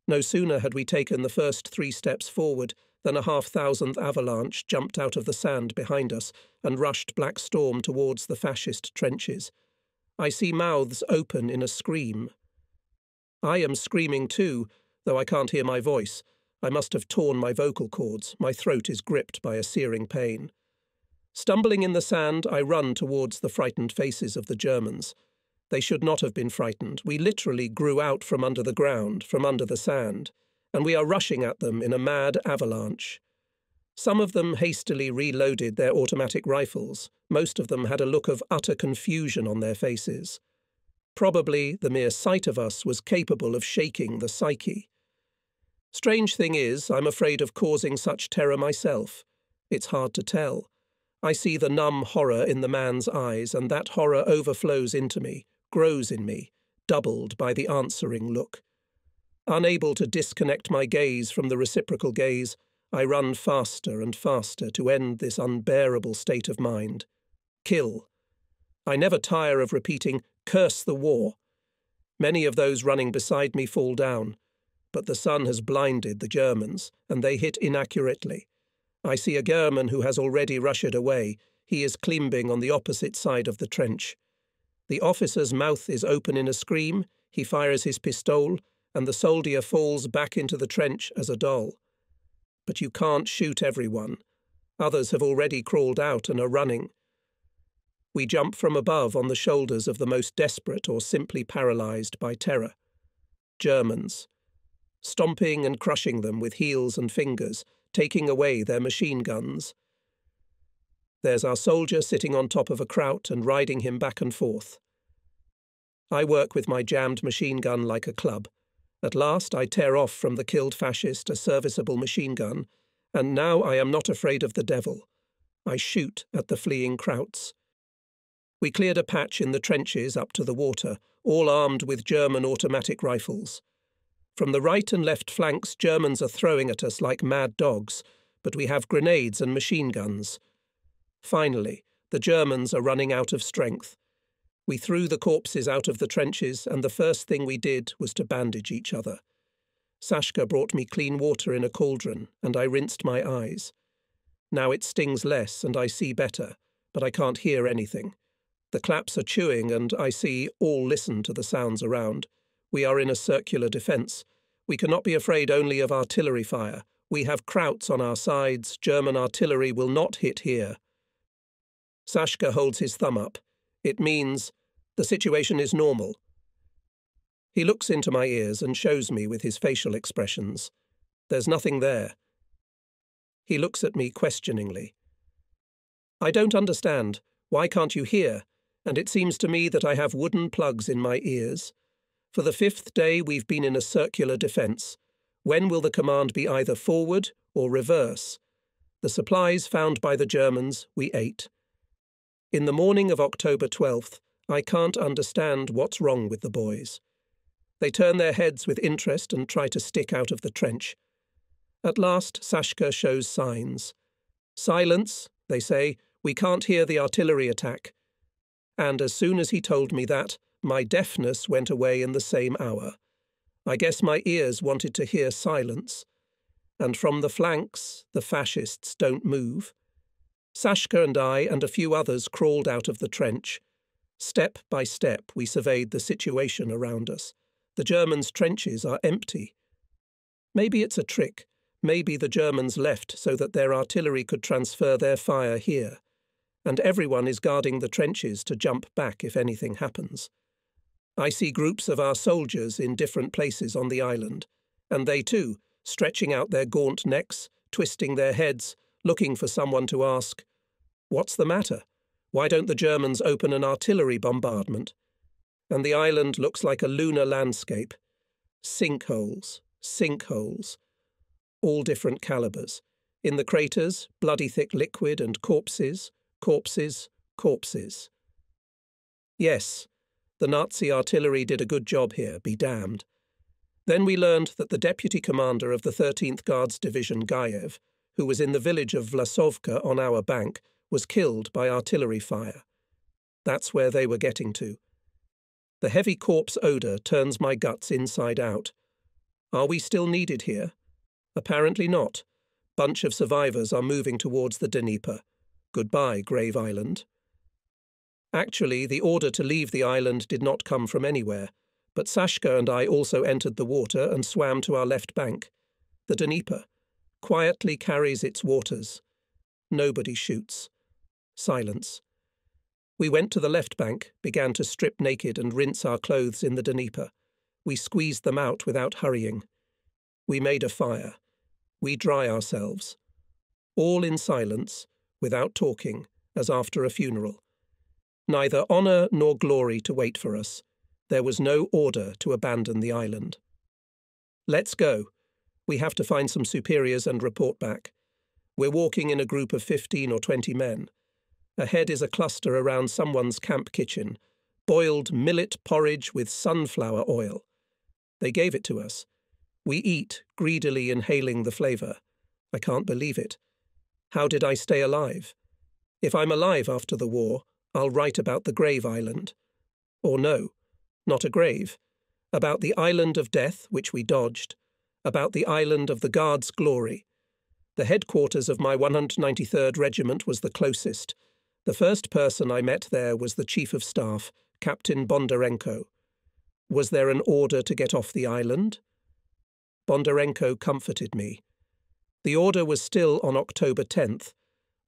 No sooner had we taken the first 3 steps forward than a 5,000th avalanche jumped out of the sand behind us and rushed Black Storm towards the fascist trenches. I see mouths open in a scream. I am screaming too, though I can't hear my voice. I must have torn my vocal cords. My throat is gripped by a searing pain. Stumbling in the sand, I run towards the frightened faces of the Germans. They should not have been frightened. We literally grew out from under the ground, from under the sand, and we are rushing at them in a mad avalanche. Some of them hastily reloaded their automatic rifles. Most of them had a look of utter confusion on their faces. Probably the mere sight of us was capable of shaking the psyche. Strange thing is, I'm afraid of causing such terror myself. It's hard to tell. I see the numb horror in the man's eyes, and that horror overflows into me, grows in me, doubled by the answering look. Unable to disconnect my gaze from the reciprocal gaze, I run faster and faster to end this unbearable state of mind. Kill. I never tire of repeating, curse the war. Many of those running beside me fall down, but the sun has blinded the Germans, and they hit inaccurately. I see a German who has already rushed away. He is climbing on the opposite side of the trench. The officer's mouth is open in a scream, he fires his pistol, and the soldier falls back into the trench as a doll. But you can't shoot everyone. Others have already crawled out and are running. We jump from above on the shoulders of the most desperate or simply paralyzed by terror. Germans. Stomping and crushing them with heels and fingers, taking away their machine guns. There's our soldier sitting on top of a kraut and riding him back and forth. I work with my jammed machine gun like a club. At last I tear off from the killed fascist a serviceable machine gun, and now I am not afraid of the devil. I shoot at the fleeing krauts. We cleared a patch in the trenches up to the water, all armed with German automatic rifles. From the right and left flanks, Germans are throwing at us like mad dogs, but we have grenades and machine guns. Finally, the Germans are running out of strength. We threw the corpses out of the trenches, and the first thing we did was to bandage each other. Sashka brought me clean water in a cauldron, and I rinsed my eyes. Now it stings less, and I see better, but I can't hear anything. The claps are chewing, and I see all listen to the sounds around. We are in a circular defence. We cannot be afraid only of artillery fire. We have krauts on our sides. German artillery will not hit here. Sashka holds his thumb up. It means the situation is normal. He looks into my ears and shows me with his facial expressions. There's nothing there. He looks at me questioningly. I don't understand. Why can't you hear? And it seems to me that I have wooden plugs in my ears. For the 5th day we've been in a circular defence. When will the command be either forward or reverse? The supplies found by the Germans we ate. In the morning of October 12th, I can't understand what's wrong with the boys. They turn their heads with interest and try to stick out of the trench. At last, Sashka shows signs. Silence, they say, we can't hear the artillery attack. And as soon as he told me that, my deafness went away in the same hour. I guess my ears wanted to hear silence. And from the flanks, the fascists don't move. Sashka and I and a few others crawled out of the trench. Step by step, we surveyed the situation around us. The Germans' trenches are empty. Maybe it's a trick. Maybe the Germans left so that their artillery could transfer their fire here. And everyone is guarding the trenches to jump back if anything happens. I see groups of our soldiers in different places on the island, and they too, stretching out their gaunt necks, twisting their heads, looking for someone to ask, "What's the matter? Why don't the Germans open an artillery bombardment?" And the island looks like a lunar landscape. Sinkholes, sinkholes. All different calibers. In the craters, bloody thick liquid and corpses, corpses, corpses. Yes, the Nazi artillery did a good job here, be damned. Then we learned that the deputy commander of the 13th Guards Division, Gaev, who was in the village of Vlasovka on our bank, was killed by artillery fire. That's where they were getting to. The heavy corpse odour turns my guts inside out. Are we still needed here? Apparently not. Bunch of survivors are moving towards the Dnieper. Goodbye, Grave Island. Actually, the order to leave the island did not come from anywhere, but Sashka and I also entered the water and swam to our left bank. The Dnieper quietly carries its waters. Nobody shoots. Silence. We went to the left bank, began to strip naked and rinse our clothes in the Dnieper. We squeezed them out without hurrying. We made a fire. We dry ourselves. All in silence, without talking, as after a funeral. Neither honour nor glory to wait for us. There was no order to abandon the island. Let's go. We have to find some superiors and report back. We're walking in a group of 15 or 20 men. Ahead is a cluster around someone's camp kitchen, boiled millet porridge with sunflower oil. They gave it to us. We eat, greedily inhaling the flavour. I can't believe it. How did I stay alive? If I'm alive after the war, I'll write about the Grave Island. Or no, not a grave. About the island of death, which we dodged. About the island of the Guards' glory. The headquarters of my 193rd Regiment was the closest. The first person I met there was the Chief of Staff, Captain Bondarenko. Was there an order to get off the island? Bondarenko comforted me. The order was still on October 10th.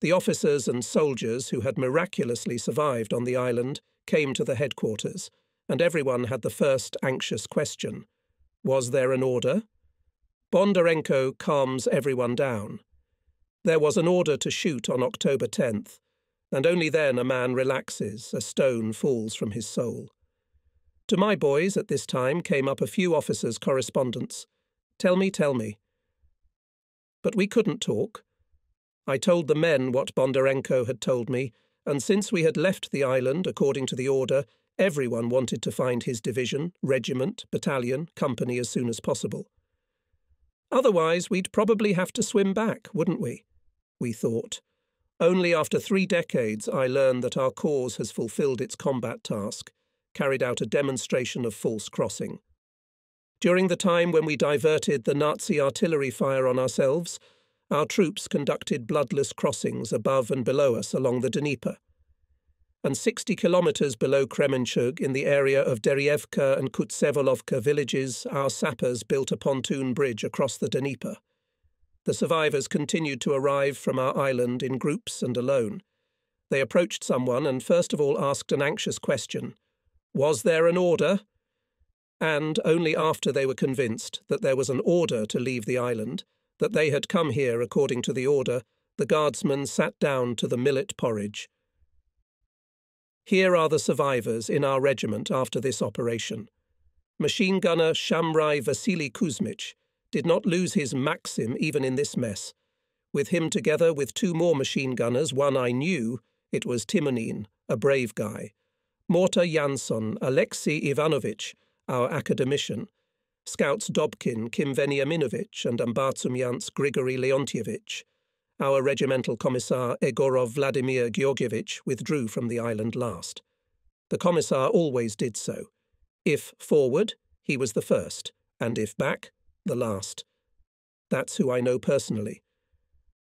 The officers and soldiers who had miraculously survived on the island came to the headquarters, and everyone had the first anxious question. Was there an order? Bondarenko calms everyone down. There was an order to shoot on October 10th, and only then a man relaxes, a stone falls from his soul. To my boys at this time came up a few officers' correspondence. Tell me. But we couldn't talk. I told the men what Bondarenko had told me, and since we had left the island according to the order, everyone wanted to find his division, regiment, battalion, company as soon as possible. Otherwise, we'd probably have to swim back, wouldn't we? We thought. Only after 3 decades I learned that our cause has fulfilled its combat task, carried out a demonstration of false crossing. During the time when we diverted the Nazi artillery fire on ourselves, our troops conducted bloodless crossings above and below us along the Dnieper. And 60 kilometres below Kremenchug, in the area of Derievka and Kutsevolovka villages, our sappers built a pontoon bridge across the Dnieper. The survivors continued to arrive from our island in groups and alone. They approached someone and first of all asked an anxious question. Was there an order? And only after they were convinced that there was an order to leave the island, that they had come here according to the order, the guardsmen sat down to the millet porridge. Here are the survivors in our regiment after this operation. Machine gunner Shamrai Vasily Kuzmich did not lose his Maxim even in this mess. With him together with 2 more machine gunners, one I knew, it was Timonin, a brave guy, Mortar Jansson, Alexei Ivanovich, our academician, Scouts Dobkin, Kim Veniaminovich, and Ambartsumyants Grigory Leontievich. Our regimental commissar Egorov Vladimir Georgievich withdrew from the island last. The commissar always did so. If forward, he was the first, and if back, the last. That's who I know personally.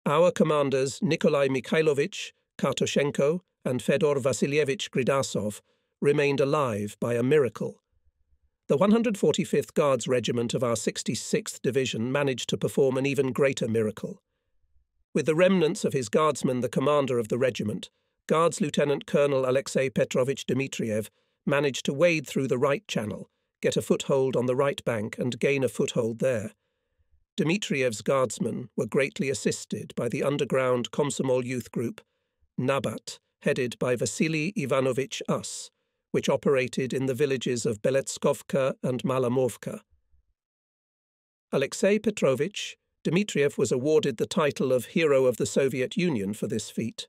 Our commanders Nikolai Mikhailovich, Kartoshenko, and Fedor Vasilievich Gridasov remained alive by a miracle. The 145th Guards Regiment of our 66th Division managed to perform an even greater miracle. With the remnants of his guardsmen the commander of the regiment, Guards Lieutenant Colonel Alexei Petrovich Dmitriev managed to wade through the right channel, get a foothold on the right bank and gain a foothold there. Dmitriev's guardsmen were greatly assisted by the underground Komsomol youth group, Nabat, headed by Vasily Ivanovich Us, which operated in the villages of Beletskovka and Malamovka. Alexei Petrovich Dmitriev was awarded the title of Hero of the Soviet Union for this feat.